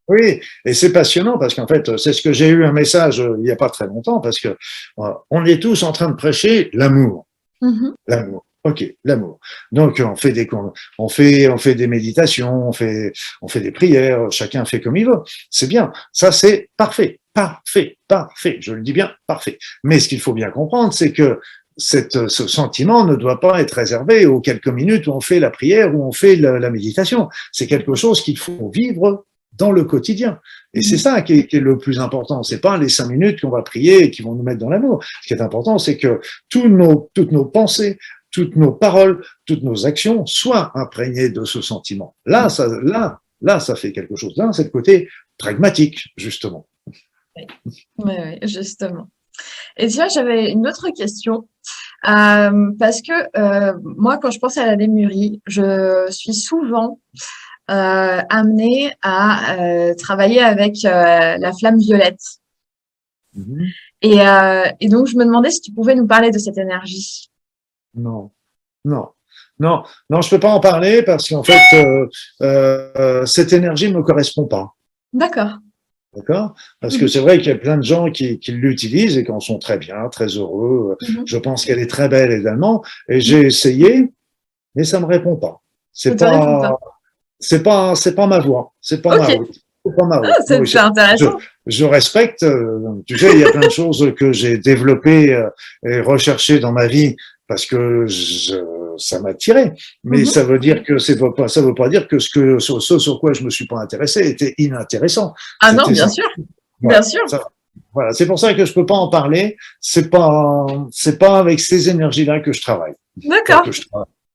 Oui, et c'est passionnant parce qu'en fait, c'est ce que j'ai eu un message il n'y a pas très longtemps parce que on est tous en train de prêcher l'amour. Mhm. L'amour. Ok, l'amour. Donc on fait des méditations, on fait des prières, chacun fait comme il veut. C'est bien. Ça c'est parfait, parfait, parfait. Je le dis bien, parfait. Mais ce qu'il faut bien comprendre, c'est que ce sentiment ne doit pas être réservé aux quelques minutes où on fait la prière, où on fait la méditation. C'est quelque chose qu'il faut vivre dans le quotidien. Et c'est Mhm. ça qui est le plus important. C'est pas les 5 minutes qu'on va prier et qui vont nous mettre dans l'amour. Ce qui est important, c'est que toutes nos pensées, toutes nos paroles, toutes nos actions soient imprégnées de ce sentiment. Là, ça fait quelque chose. Là, c'est le côté pragmatique, justement. Oui, oui, justement. Et tu vois, j'avais une autre question. Parce que moi, quand je pense à la lémurie, je suis souvent amenée à travailler avec la flamme violette. Mhm. Et donc, je me demandais si tu pouvais nous parler de cette énergie. Non, non, non, non, je peux pas en parler parce qu'en fait, cette énergie ne me correspond pas. D'accord. D'accord? Parce que Mhm. c'est vrai qu'il y a plein de gens qui l'utilisent et qui en sont très bien, très heureux. Mhm. Je pense qu'elle est très belle également. Et Mhm. j'ai essayé, mais ça me répond pas. Ça C'est te répond pas. pas, c'est pas ma voie. C'est pas ma Ok. route. C'est pas ma Ah, route. Oui, c'est je, intéressant. je respecte. Tu sais, il y a plein de choses que j'ai développées et recherchées dans ma vie parce que ça m'a attiré. Mais Mhm. ça veut dire que ça veut pas dire que ce sur quoi je me suis pas intéressé était inintéressant. Ah non, C'était bien ça. sûr. Bien Voilà. sûr. Voilà. C'est pour ça que je peux pas en parler. C'est pas avec ces énergies-là que je travaille. Enfin, D'accord.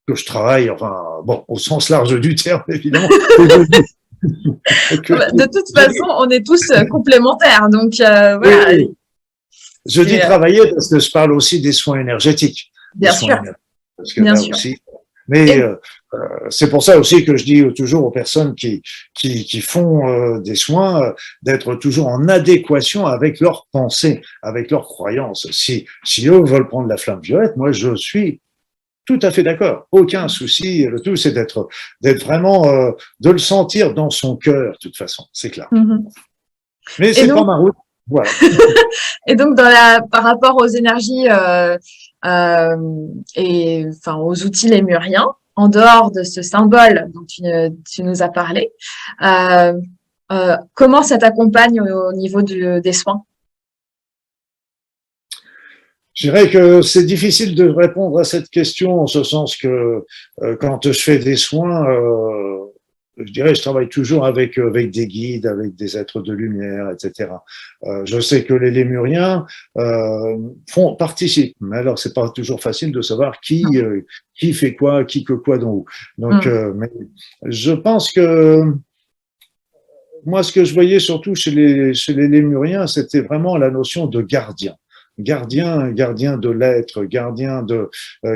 que je travaille, enfin, bon, au sens large du terme, évidemment, que je Ah bah, de toute façon, je- on est tous complémentaires. Donc, oui, voilà. oui. Je dis C'est, travailler parce que je parle aussi des soins énergétiques, des bien soins sûr. énergétiques, parce que Bien là sûr. aussi. Mais Et, c'est pour ça aussi que je dis toujours aux personnes qui font des soins d'être toujours en adéquation avec leurs pensées, avec leurs croyances. Si eux veulent prendre la flamme violette, moi je suis tout à fait d'accord, aucun souci. Le tout c'est d'être vraiment de le sentir dans son cœur, de toute façon, c'est clair. mhm. Mais Et c'est pas donc, ma route. Voilà. et donc par rapport aux énergies et enfin aux outils lémuriens, en dehors de ce symbole dont tu nous as parlé, euh, comment ça t'accompagne au niveau des soins? Je dirais que c'est difficile de répondre à cette question en ce sens que quand je fais des soins, je dirais je travaille toujours avec des guides, avec des êtres de lumière, etc. Je sais que les lémuriens participent, mais alors c'est pas toujours facile de savoir qui fait quoi, qui que quoi dans où. Donc, Mm. mais je pense que moi, ce que je voyais surtout chez les lémuriens, c'était vraiment la notion de gardien. Gardien de l'être, gardien de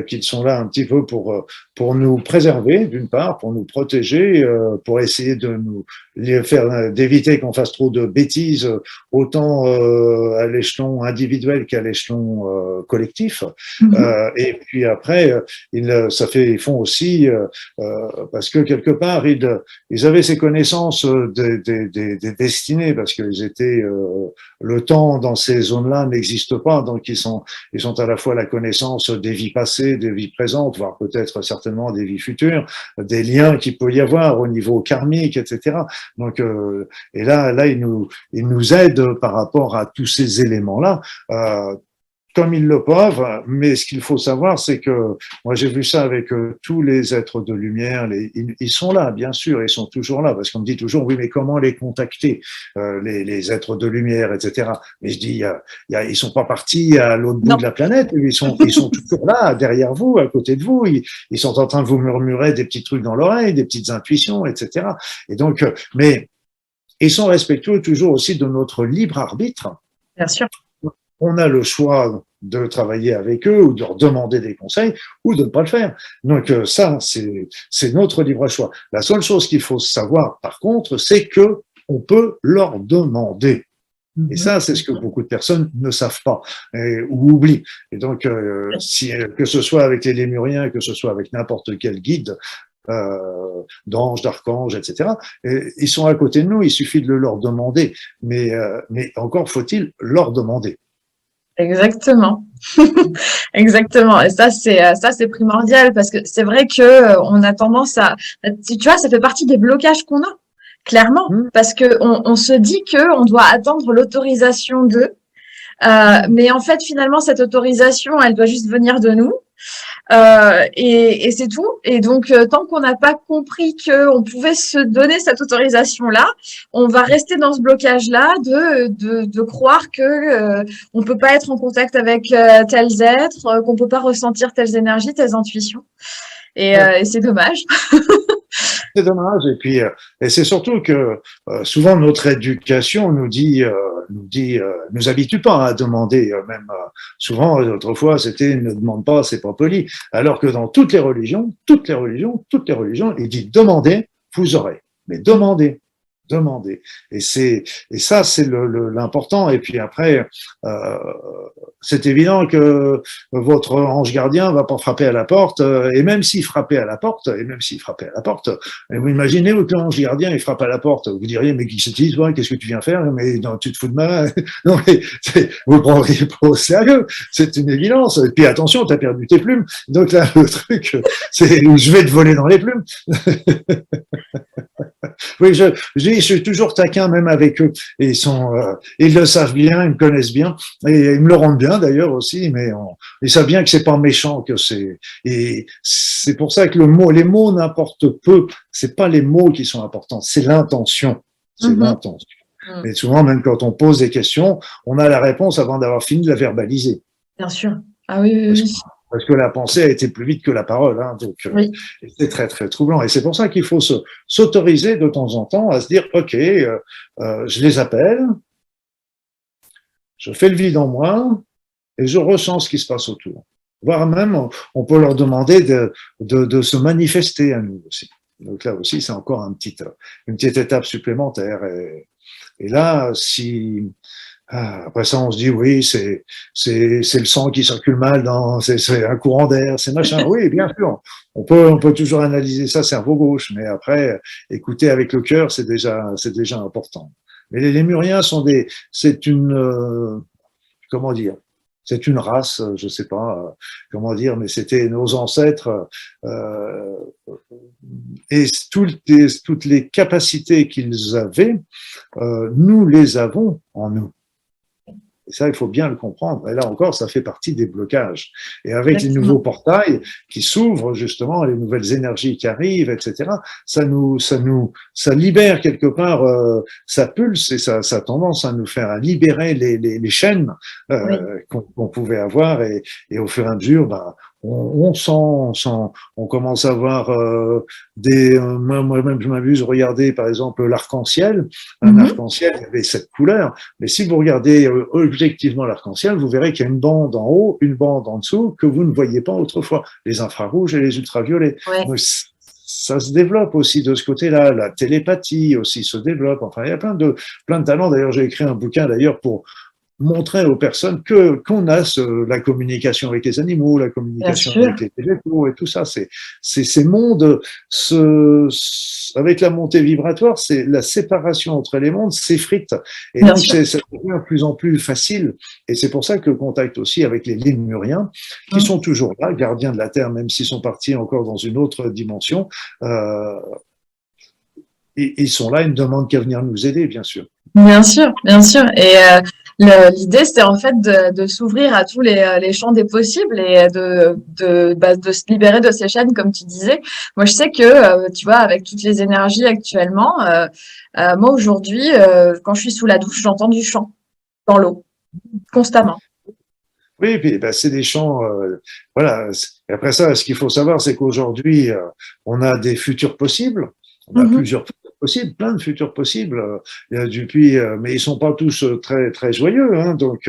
qu'ils sont là un petit peu pour nous préserver d'une part, pour nous protéger, pour essayer de nous les faire d'éviter qu'on fasse trop de bêtises, autant à l'échelon individuel qu'à l'échelon collectif. Mhm. Et puis après, ils font aussi parce que quelque part ils avaient ces connaissances des destinées parce qu'ils étaient le temps dans ces zones-là n'existe pas, donc ils sont à la fois la connaissance des vies passées, des vies présentes, voire peut-être certainement des vies futures, des liens qu'il peut y avoir au niveau karmique, etc. Donc et là ils nous aident par rapport à tous ces éléments-là. Comme ils le peuvent, mais ce qu'il faut savoir, c'est que moi j'ai vu ça avec tous les êtres de lumière, ils sont là, bien sûr, ils sont toujours là, parce qu'on me dit toujours, oui, mais comment les contacter, les êtres de lumière, etc. Mais je dis, ils sont pas partis à l'autre bout de Non. la planète, ils sont toujours là, derrière vous, à côté de vous, ils sont en train de vous murmurer des petits trucs dans l'oreille, des petites intuitions, etc. Et donc, mais ils sont respectueux toujours aussi de notre libre arbitre. Bien sûr. On a le choix de travailler avec eux ou de leur demander des conseils ou de ne pas le faire. Donc ça, c'est notre libre choix. La seule chose qu'il faut savoir, par contre, c'est que on peut leur demander. Et Mhm. ça, c'est ce que beaucoup de personnes ne savent pas ou oublient. Et donc, que ce soit avec les lémuriens, que ce soit avec n'importe quel guide, d'anges, d'archanges, etc. Et ils sont à côté de nous, il suffit de le leur demander. Mais encore faut-il leur demander. Exactement. Exactement. Et ça, c'est primordial parce que c'est vrai que on a tendance tu vois, ça fait partie des blocages qu'on a, clairement, Hmm. parce que on se dit que on doit attendre l'autorisation d'eux, mais en fait, finalement, cette autorisation, elle doit juste venir de nous. Et c'est tout. Et donc, tant qu'on n'a pas compris qu'on pouvait se donner cette autorisation-là, on va rester dans ce blocage-là de croire que on peut pas être en contact avec tels êtres, qu'on peut pas ressentir telles énergies, telles intuitions. Ouais. Et c'est dommage. C'est dommage. Et puis, et c'est surtout que souvent notre éducation nous habitue pas à demander. Même souvent, autrefois, c'était ne demande pas, c'est pas poli. Alors que dans toutes les religions, il dit demandez, vous aurez. Mais demandez. Et ça, c'est l'important. Et puis après, euh, c'est évident que votre ange gardien va pas frapper à la porte. Et même s'il frappait à la porte, et vous imaginez que l'ange gardien il frappe à la porte, vous diriez mais qui se dit toi, qu'est-ce que tu viens faire? Mais non, tu te fous de ma non mais vous le prendriez pas au sérieux. C'est une évidence. Et puis attention, tu as perdu tes plumes. Donc là, le truc, c'est je vais te voler dans les plumes. Oui, je suis toujours taquin même avec eux. Et ils le savent bien, ils me connaissent bien, et ils me le rendent bien d'ailleurs aussi. Mais ils savent bien que c'est pas méchant, et c'est pour ça que les mots n'importent peu. C'est pas les mots qui sont importants, c'est l'intention. C'est l'intention. Mais souvent, même quand on pose des questions, on a la réponse avant d'avoir fini de la verbaliser. Bien sûr. Ah oui, oui, oui. Parce que la pensée a été plus vite que la parole, hein, donc Oui. c'est très très troublant. Et c'est pour ça qu'il faut s'autoriser de temps en temps à se dire, ok, je les appelle, je fais le vide en moi et je ressens ce qui se passe autour. Voire même, on peut leur demander de se manifester à nous aussi. Donc là aussi, c'est encore une petite étape supplémentaire. Et là, si après ça, on se dit oui, c'est le sang qui circule mal c'est un courant d'air, c'est machin. Oui, bien sûr. On peut toujours analyser ça cerveau gauche, mais après écouter avec le cœur, c'est déjà important. Mais les Lémuriens c'est une comment dire, c'est une race, je sais pas comment dire, mais c'était nos ancêtres et toutes les capacités qu'ils avaient, nous les avons en nous. Et ça, il faut bien le comprendre. Et là encore, ça fait partie des blocages. Et avec les nouveaux portails qui s'ouvrent, justement, les nouvelles énergies qui arrivent, etc., ça libère quelque part, ça pulse et ça a tendance à nous faire libérer les chaînes Oui. qu'on pouvait avoir. Et au fur et à mesure, bah, on commence à voir moi-même, je m'amuse, regardez par exemple l'arc-en-ciel. Un arc-en-ciel, il y avait cette couleur. Mais si vous regardez objectivement l'arc-en-ciel, vous verrez qu'il y a une bande en haut, une bande en dessous que vous ne voyiez pas autrefois. Les infrarouges et les ultraviolets. Ouais. Donc, ça se développe aussi de ce côté-là. La télépathie aussi se développe. Enfin, il y a plein de talents. D'ailleurs, j'ai écrit un bouquin d'ailleurs pour montrer aux personnes qu'on a la communication avec les animaux, la communication avec les végétaux et tout ça. C'est ces mondes, avec la montée vibratoire, c'est la séparation entre les mondes s'effrite. Et donc, ça devient de plus en plus facile. Et c'est pour ça que le contact aussi avec les Lémuriens, qui sont toujours là, gardiens de la Terre, même s'ils sont partis encore dans une autre dimension, ils sont là, ils ne demandent qu'à venir nous aider, bien sûr. Bien sûr, bien sûr. Et l'idée, c'était en fait de s'ouvrir à tous les champs des possibles et de se libérer de ces chaînes, comme tu disais. Moi, je sais que, tu vois, avec toutes les énergies actuellement, moi, aujourd'hui, quand je suis sous la douche, j'entends du chant dans l'eau, constamment. Oui, puis ben, c'est des chants. Voilà. Et après ça, ce qu'il faut savoir, c'est qu'aujourd'hui, on a des futurs possibles. On a plusieurs futurs possibles, plein de futurs possibles. Mais ils sont pas tous très très joyeux. Hein, donc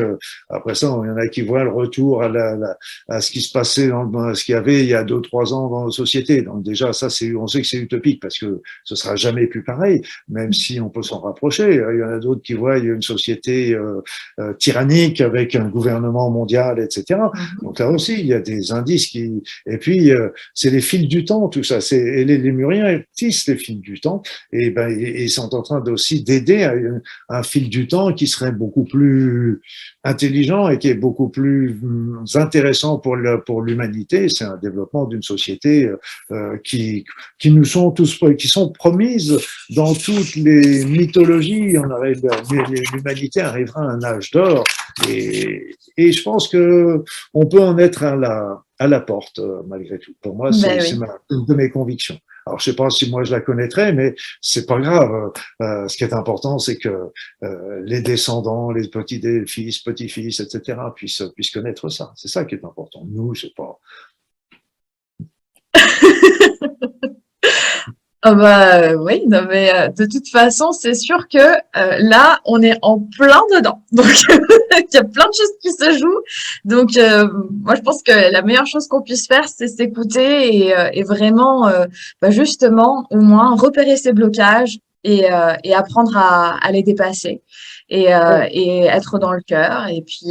après ça, il y en a qui voient le retour à ce qui se passait ce qu'il y avait il y a 2-3 ans dans nos sociétés. Donc déjà, ça, on sait que c'est utopique parce que ce sera jamais plus pareil, même si on peut s'en rapprocher. Il y en a d'autres qui voient une société tyrannique avec un gouvernement mondial, etc. Donc là aussi, il y a des indices et puis c'est les fils du temps, tout ça. Et les Lémuriens tissent les fils du temps et ben ils sont en train aussi d'aider à un fil du temps qui serait beaucoup plus intelligent et qui est beaucoup plus intéressant pour l'humanité. C'est un développement d'une société qui nous sont qui sont promises dans toutes les mythologies. L'humanité arrivera à un âge d'or et je pense que on peut en être à la porte malgré tout. Pour moi, c'est une de mes convictions. Alors, je sais pas si moi je la connaîtrais, mais c'est pas grave. Ce qui est important, c'est que les descendants, les petits-fils, petits-fils, etc., puissent connaître ça. C'est ça qui est important. Nous, je sais pas. Ah bah oui, non, mais de toute façon, c'est sûr que là, on est en plein dedans. Donc, il y a plein de choses qui se jouent. Donc, moi, je pense que la meilleure chose qu'on puisse faire, c'est s'écouter et vraiment, bah, justement, au moins repérer ses blocages et apprendre à les dépasser et être dans le cœur et puis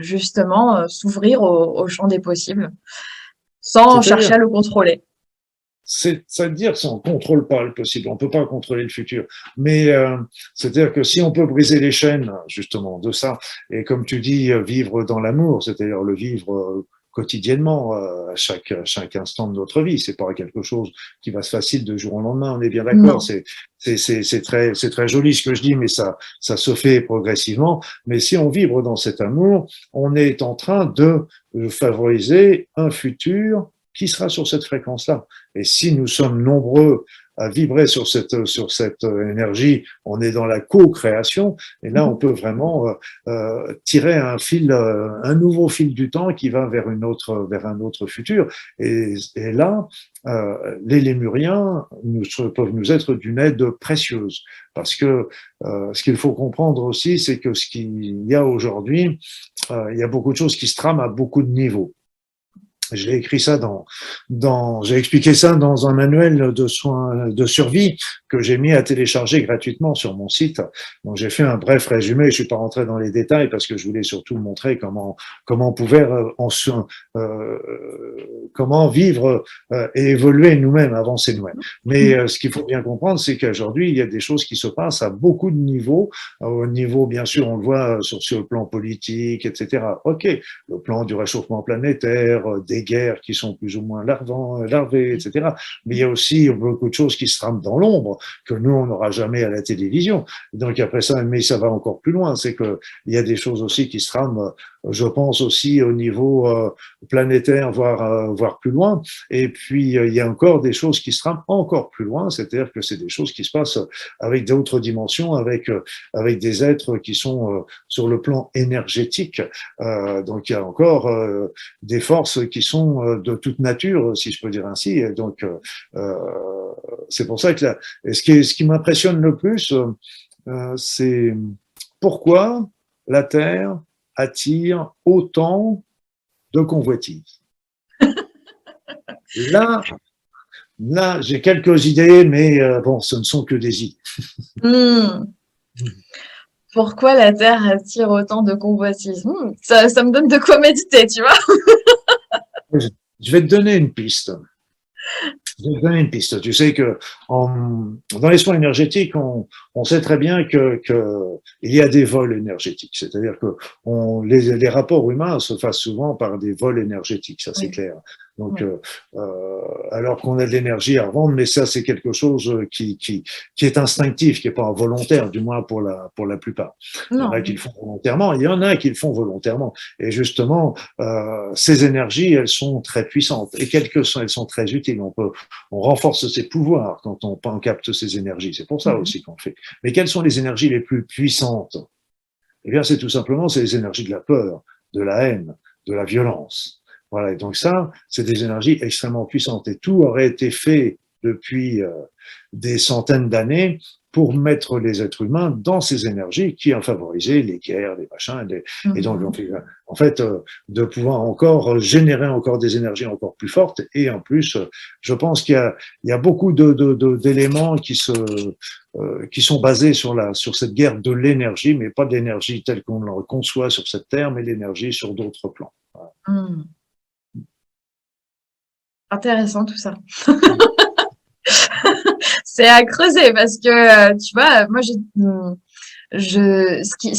justement s'ouvrir au champ des possibles sans C'est-à-dire chercher à le contrôler. C'est-à-dire qu'on ne contrôle pas le possible, on ne peut pas contrôler le futur. Mais c'est-à-dire que si on peut briser les chaînes, justement, de ça, et comme tu dis, vivre dans l'amour, c'est-à-dire le vivre quotidiennement, à chaque instant de notre vie, c'est pas quelque chose qui va se facile de jour au lendemain, on est bien d'accord, Non. c'est très joli ce que je dis, mais ça se fait progressivement. Mais si on vibre dans cet amour, on est en train de favoriser un futur qui sera sur cette fréquence-là. Et si nous sommes nombreux à vibrer sur cette énergie, on est dans la co-création, et là on peut vraiment tirer un nouveau fil du temps qui va vers un autre futur. Et là, les Lémuriens peuvent nous être d'une aide précieuse, parce que ce qu'il faut comprendre aussi, c'est que ce qu'il y a aujourd'hui, il y a beaucoup de choses qui se trament à beaucoup de niveaux. J'ai écrit ça j'ai expliqué ça dans un manuel de soins de survie que j'ai mis à télécharger gratuitement sur mon site. Donc j'ai fait un bref résumé. Je suis pas rentré dans les détails parce que je voulais surtout montrer comment on pouvait euh, comment vivre et évoluer nous-mêmes, avancer nous-mêmes. Mais ce qu'il faut bien comprendre, c'est qu'aujourd'hui il y a des choses qui se passent à beaucoup de niveaux. Au niveau, bien sûr, on le voit sur le plan politique, etc. Ok, le plan du réchauffement planétaire, des guerres qui sont plus ou moins larvées, etc. Mais il y a aussi beaucoup de choses qui se trament dans l'ombre, que nous, on n'aura jamais à la télévision. Donc après ça, mais ça va encore plus loin, c'est qu'il y a des choses aussi qui se trament, je pense aussi au niveau planétaire, voire plus loin. Et puis, il y a encore des choses qui se trament encore plus loin, c'est-à-dire que c'est des choses qui se passent avec d'autres dimensions, avec des êtres qui sont sur le plan énergétique. Donc, il y a encore des forces qui sont de toute nature, si je peux dire ainsi. Et donc, c'est pour ça que ce qui m'impressionne le plus, c'est pourquoi la Terre attire autant de convoitises. Là, là, j'ai quelques idées, mais bon, ce ne sont que des idées. Hmm. Pourquoi la Terre attire autant de convoitises? Ça me donne de quoi méditer, tu vois. Je vais te donner une piste. Je vais te donner une piste. Tu sais que dans les soins énergétiques, on sait très bien il y a des vols énergétiques. C'est-à-dire que les rapports humains se fassent souvent par des vols énergétiques, ça c'est Oui, clair. Donc, oui. alors qu'on a de l'énergie à revendre, mais ça c'est quelque chose qui est instinctif, qui n'est pas volontaire, du moins pour la plupart. Il y en a qui Non. le font volontairement, il y en a qui le font volontairement. Et justement, ces énergies, elles sont très puissantes et elles sont très utiles. On renforce ses pouvoirs quand on capte ces énergies. C'est pour ça Mhm. aussi qu'on le fait. Mais quelles sont les énergies les plus puissantes? Eh bien, c'est tout simplement c'est les énergies de la peur, de la haine, de la violence. Voilà. Et donc ça, c'est des énergies extrêmement puissantes. Et tout aurait été fait depuis des centaines d'années pour mettre les êtres humains dans ces énergies qui ont favorisé les guerres, les machins, et donc Mhm. en fait de pouvoir encore générer encore des énergies encore plus fortes. Et en plus, je pense qu'il y a beaucoup d'éléments qui sont basés sur cette guerre de l'énergie, mais pas de l'énergie telle qu'on le conçoit sur cette terre, mais l'énergie sur d'autres plans. Hmm. Intéressant tout ça. C'est à creuser parce que, tu vois, moi, ce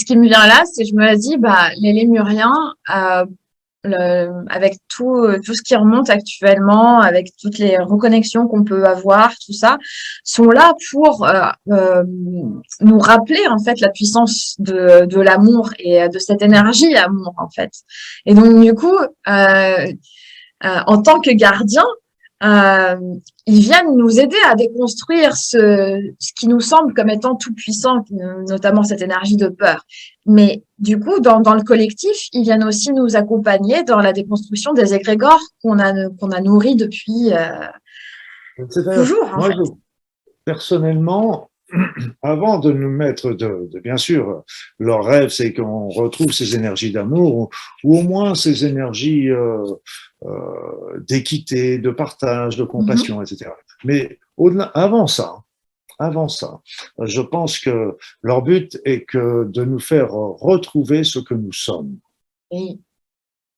qui me vient là, c'est je me dis, bah, les Lémuriens, avec tout ce qui remonte actuellement, avec toutes les reconnexions qu'on peut avoir, tout ça, sont là pour nous rappeler en fait la puissance de l'amour et de cette énergie amour en fait. Et donc du coup, en tant que gardien, euh, ils viennent nous aider à déconstruire ce qui nous semble comme étant tout puissant, notamment cette énergie de peur. Mais du coup, dans le collectif, ils viennent aussi nous accompagner dans la déconstruction des égrégores qu'on a nourris C'est-à-dire, Toujours, en moi, fait. personnellement, avant de nous mettre bien sûr, leur rêve, c'est qu'on retrouve ces énergies d'amour ou au moins ces énergies d'équité, de partage, de Mhm. compassion, etc. Mais avant ça, je pense que leur but est que de nous faire retrouver ce que nous sommes. Oui.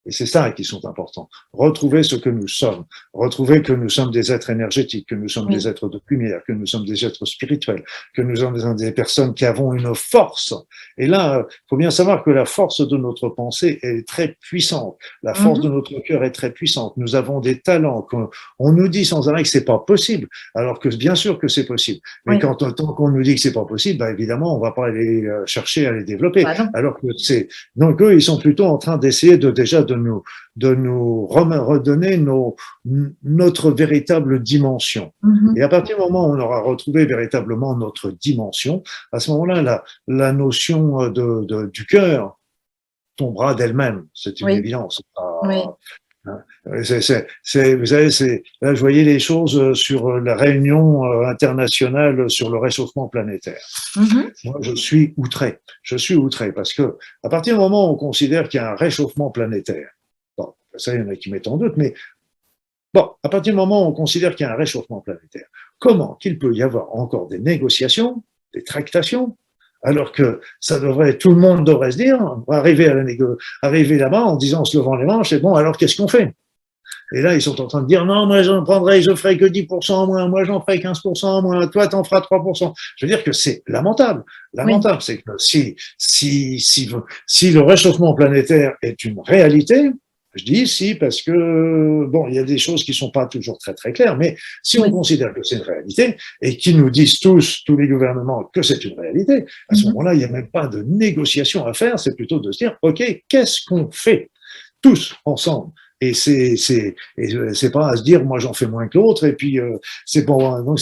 Et c'est ça qui sont importants. Retrouver ce que nous sommes. Retrouver que nous sommes des êtres énergétiques, que nous sommes des Oui. êtres de lumière, que nous sommes des êtres spirituels, que nous sommes des personnes qui avons une force. Et là, il faut bien savoir que la force de notre pensée est très puissante. La force de Mhm. notre cœur est très puissante. Nous avons des talents qu'on nous dit sans arrêt que c'est pas possible, alors que bien sûr que c'est possible. Mais Oui. quand tant qu'on nous dit que c'est pas possible, bah, évidemment, on va pas aller chercher à les développer. Bah non. Alors que c'est donc eux, ils sont plutôt en train d'essayer de nous redonner notre véritable dimension. Et Mhm. à partir du moment où on aura retrouvé véritablement notre dimension, à ce moment-là, la notion du cœur tombera d'elle-même. C'est une Oui. évidence. Oui. Vous savez, là, je voyais les choses sur la réunion internationale sur le réchauffement planétaire. Mhm. Moi, je suis outré. Je suis outré parce que à partir du moment où on considère qu'il y a un réchauffement planétaire, bon, ça, il y en a qui mettent en doute, mais bon, à partir du moment où on considère qu'il y a un réchauffement planétaire, comment qu'il peut y avoir encore des négociations, des tractations, alors que ça devrait, tout le monde devrait se dire, on va arriver là-bas en disant, en se levant les manches, et bon, alors qu'est-ce qu'on fait? Et là, ils sont en train de dire, non, moi, je ferai que 10% en moins, moi, j'en ferai 15% en moins, toi, t'en feras 3%. Je veux dire que c'est lamentable. Oui. Lamentable, c'est que si le réchauffement planétaire est une réalité, je dis si parce que, bon, il y a des choses qui sont pas toujours très, très claires, mais si on Oui. considère que c'est une réalité et qu'ils nous disent tous les gouvernements, que c'est une réalité, à ce Mhm. moment-là, il n'y a même pas de négociation à faire, c'est plutôt de se dire, OK, qu'est-ce qu'on fait? Tous ensemble. Et c'est pas à se dire moi j'en fais moins que l'autre et puis c'est bon. Donc,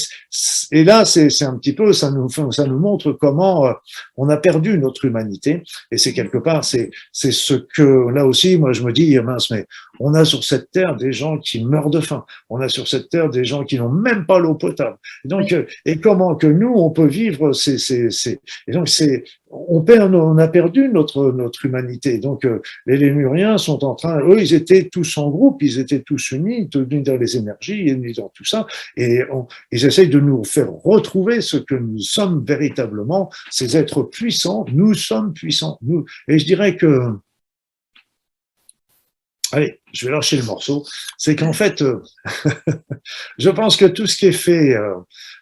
et là c'est un petit peu ça nous montre comment on a perdu notre humanité et c'est quelque part c'est ce que là aussi moi je me dis mince mais on a sur cette terre des gens qui meurent de faim, on a sur cette terre des gens qui n'ont même pas l'eau potable. Donc Oui. et comment que nous on peut vivre et donc c'est on a perdu notre humanité. Donc les Lémuriens sont en train, eux, ils étaient tous en groupe, ils étaient tous unis dans les énergies, unis dans tout ça, et ils essayent de nous faire retrouver ce que nous sommes véritablement, ces êtres puissants. Nous sommes puissants. Nous, et je dirais que, allez, je vais lâcher le morceau. C'est qu'en fait, je pense que tout ce qui est fait,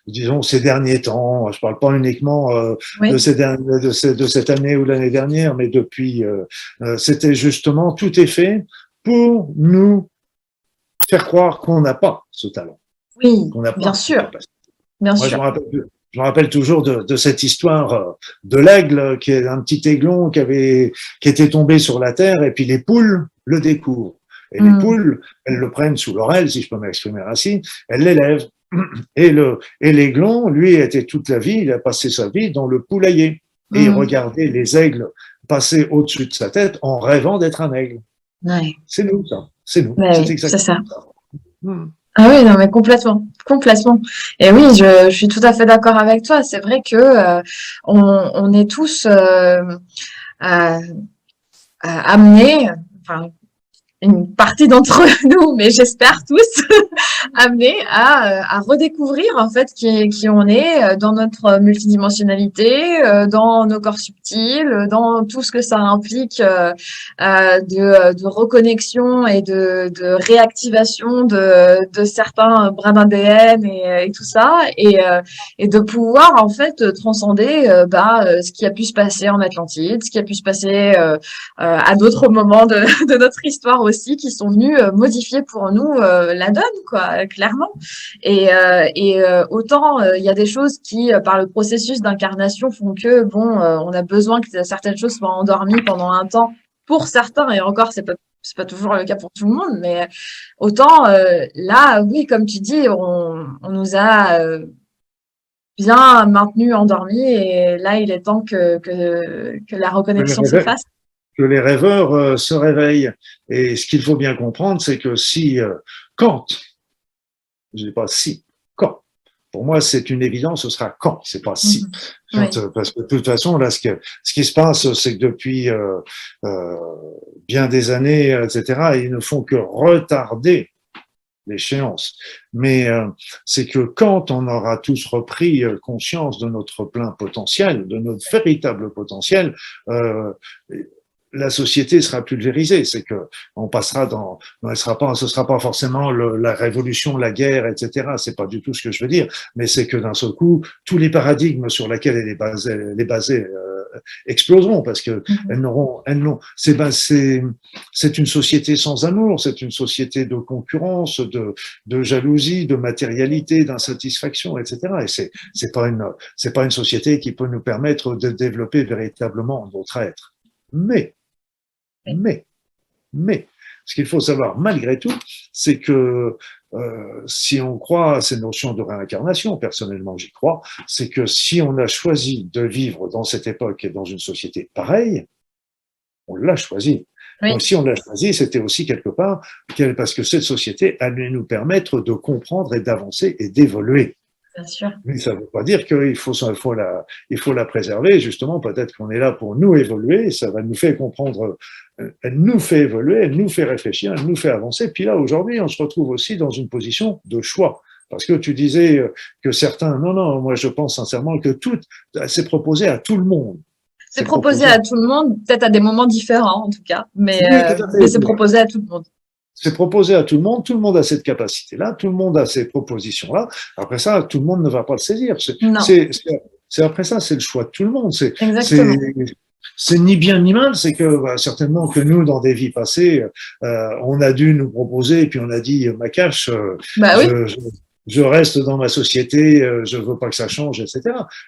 disons, ces derniers temps, je parle pas uniquement Oui. de cette année ou l'année dernière, mais depuis, c'était justement, tout est fait pour nous faire croire qu'on n'a pas ce talent, Oui. qu'on n'a Bien pas cette sûr. capacité. Bien Moi, sûr. je me rappelle toujours de cette histoire de l'aigle, qui est un petit aiglon qui était tombé sur la terre, et puis les poules le découvrent. Et les Mm. poules, elles le prennent sous l'oreille, si je peux m'exprimer ainsi, elles l'élèvent. Et l'aiglon, lui, était toute la vie, il a passé sa vie dans le poulailler. Et il Mm. regardait les aigles passer au-dessus de sa tête en rêvant d'être un aigle. Ouais. C'est nous, ça. C'est nous. Ouais, C'est oui, c'est ça. exactement ça. Hmm. Ah oui, non, mais complètement, complètement. Et oui, je suis tout à fait d'accord avec toi. C'est vrai que on est tous à- amenés, enfin, une partie d'entre nous, mais j'espère tous, amenés à redécouvrir en fait qui on est dans notre multidimensionnalité, dans nos corps subtils, dans tout ce que ça implique de reconnexion et de réactivation de certains brins d'ADN et tout ça, et de pouvoir en fait transcender ce qui a pu se passer en Atlantide, ce qui a pu se passer à d'autres moments de notre histoire aussi qui sont venus modifier pour nous la donne, quoi, clairement. Autant il y a des choses qui, par le processus d'incarnation, font que bon, on a besoin que certaines choses soient endormies pendant un temps pour certains, et encore, c'est pas toujours le cas pour tout le monde, mais autant là, oui, comme tu dis, on nous a bien maintenus endormis, et là, il est temps que la reconnexion se fasse. Que les rêveurs se réveillent. Et ce qu'il faut bien comprendre, c'est que quand, je ne dis pas si, Pour moi, c'est une évidence, ce sera quand, c'est pas si. Oui, Parce que de toute façon, là, ce qui se passe, c'est que depuis euh, bien des années, etc., ils ne font que retarder l'échéance. Mais c'est que quand on aura tous repris conscience de notre plein potentiel, de notre véritable potentiel, euh, la société sera pulvérisée. C'est que on passera dans, ce sera pas forcément la révolution, la guerre, etc. C'est pas du tout ce que je veux dire, mais c'est que d'un seul coup, tous les paradigmes sur lesquels elle est basée exploseront parce que c'est une société sans amour, c'est une société de concurrence, de jalousie, de matérialité, d'insatisfaction, etc. Et c'est pas une société qui peut nous permettre de développer véritablement notre être. Mais mais, mais, ce qu'il faut savoir malgré tout, c'est que si on croit à ces notions de réincarnation, personnellement j'y crois, c'est que si on a choisi de vivre dans cette époque et dans une société pareille, on l'a choisi. Donc, oui, si on l'a choisi, c'était aussi quelque part parce que cette société allait nous permettre de comprendre et d'avancer et d'évoluer. bien sûr. Mais ça ne veut pas dire qu'il il faut la préserver. Justement, peut-être qu'on est là pour nous évoluer. Ça va nous faire comprendre. Elle nous fait évoluer, elle nous fait réfléchir, elle nous fait avancer. Puis là, aujourd'hui, on se retrouve aussi dans une position de choix. Parce que tu disais que certains, non, moi je pense sincèrement que tout, c'est proposé à tout le monde. C'est C'est proposé proposé. à tout le monde, peut-être à des moments différents en tout cas, Oui, tout à mais fait. c'est proposé à tout le monde. C'est proposé à tout le monde a cette capacité-là, tout le monde a ces propositions-là. Après ça, tout le monde ne va pas le saisir. Non, Après ça, c'est le choix de tout le monde. exactement. C'est ni bien ni mal, c'est que certainement que nous, dans des vies passées, on a dû nous proposer, et puis on a dit, Macache, Bah oui, je reste dans ma société, je veux pas que ça change, etc.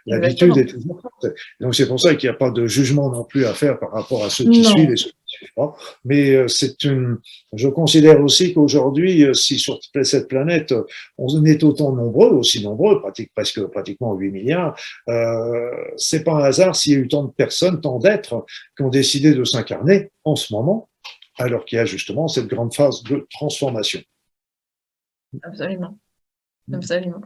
L'habitude exactement. est toujours forte. Donc c'est pour ça qu'il n'y a pas de jugement non plus à faire par rapport à ceux qui Non, suivent et ceux qui ne suivent pas. Mais je considère aussi qu'aujourd'hui, si sur cette planète, on est autant nombreux, aussi nombreux, pratiquement 8 milliards, c'est pas un hasard s'il y a eu tant de personnes, tant d'êtres qui ont décidé de s'incarner en ce moment, alors qu'il y a justement cette grande phase de transformation. absolument, absolument.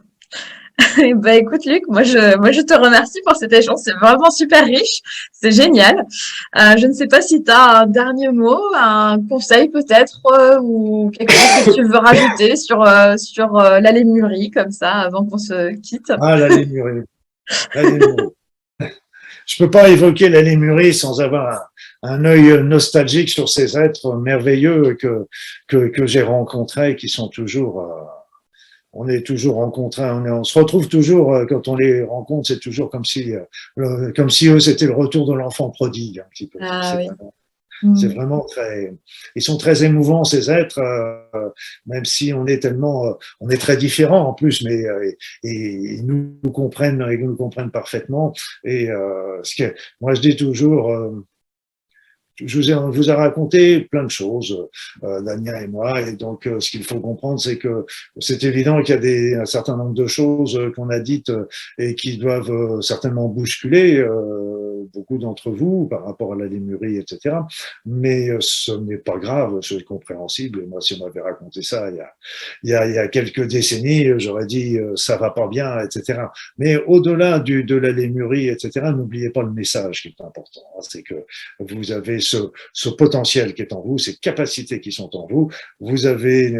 Bah écoute Luc, moi je te remercie pour cet échange, c'est vraiment super riche, c'est génial. Je ne sais pas si tu as un dernier mot, un conseil peut-être, ou quelque chose que tu veux rajouter sur la lémurie comme ça avant qu'on se quitte. Ah, la lémurie. La lémurie. Je peux pas évoquer la lémurie sans avoir un œil nostalgique sur ces êtres merveilleux que j'ai rencontrés, qui sont toujours, on est toujours rencontrés, on se retrouve toujours quand on les rencontre, c'est toujours comme si eux c'était le retour de l'enfant prodigue un petit peu. Ah oui. C'est Mm. vraiment ils sont très émouvants ces êtres, même si on est très différents en plus, mais et ils nous comprennent parfaitement. Et moi je dis toujours. On vous a raconté plein de choses, Dania et moi, et donc ce qu'il faut comprendre, c'est que c'est évident qu'il y a un certain nombre de choses qu'on a dites et qui doivent certainement bousculer beaucoup d'entre vous par rapport à la lémurie, etc. Mais ce n'est pas grave, c'est compréhensible. Moi, si on m'avait raconté ça il y a quelques décennies, j'aurais dit ça va pas bien, etc. Mais au-delà de la lémurie, etc., n'oubliez pas le message qui est important, c'est que vous avez ce potentiel qui est en vous, ces capacités qui sont en vous. Vous avez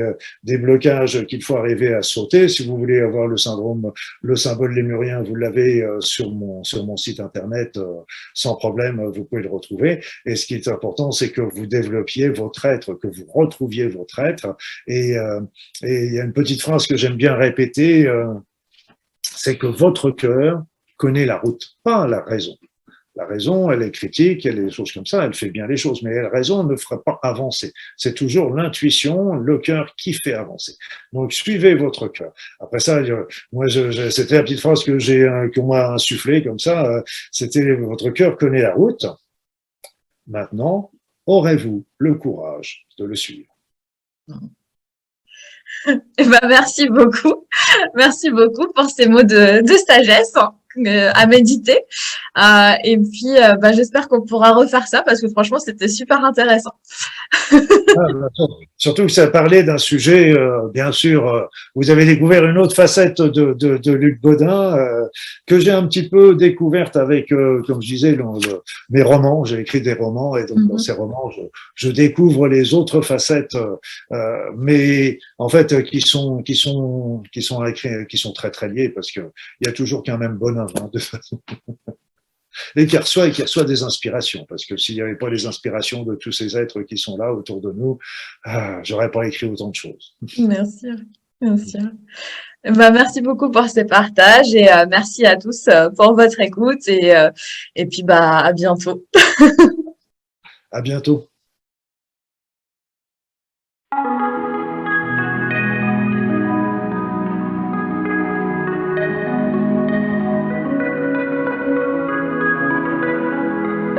des blocages qu'il faut arriver à sauter. Si vous voulez avoir le symbole lémurien, vous l'avez sur mon site internet sans problème, vous pouvez le retrouver. Et ce qui est important, c'est que vous développiez votre être, que vous retrouviez votre être. Et il y a une petite phrase que j'aime bien répéter, c'est que votre cœur connaît la route, pas la raison. La raison, elle est critique, elle est des choses comme ça, elle fait bien les choses, mais la raison ne fera pas avancer. C'est toujours l'intuition, le cœur qui fait avancer. Donc, suivez votre cœur. Après ça, c'était la petite phrase qu'on m'a insufflée comme ça. C'était votre cœur connaît la route. Maintenant, aurez-vous le courage de le suivre? Eh ben, merci beaucoup. Merci beaucoup pour ces mots de sagesse, hein, à méditer. Et puis, j'espère qu'on pourra refaire ça parce que franchement, c'était super intéressant. Ah, bah, surtout que ça parlait d'un sujet, bien sûr, vous avez découvert une autre facette de Luc Baudin que j'ai un petit peu découverte avec, comme je disais, mes romans. J'ai écrit des romans et donc dans ces romans, je découvre les autres facettes, mais en fait qui sont très très liées parce que il y a toujours qu'un même bonhomme hein, de façon et qui reçoit des inspirations. Parce que s'il n'y avait pas les inspirations de tous ces êtres qui sont là autour de nous, j'aurais pas écrit autant de choses. Bien sûr, bien sûr. Merci beaucoup pour ces partages et merci à tous pour votre écoute et puis à bientôt. À bientôt.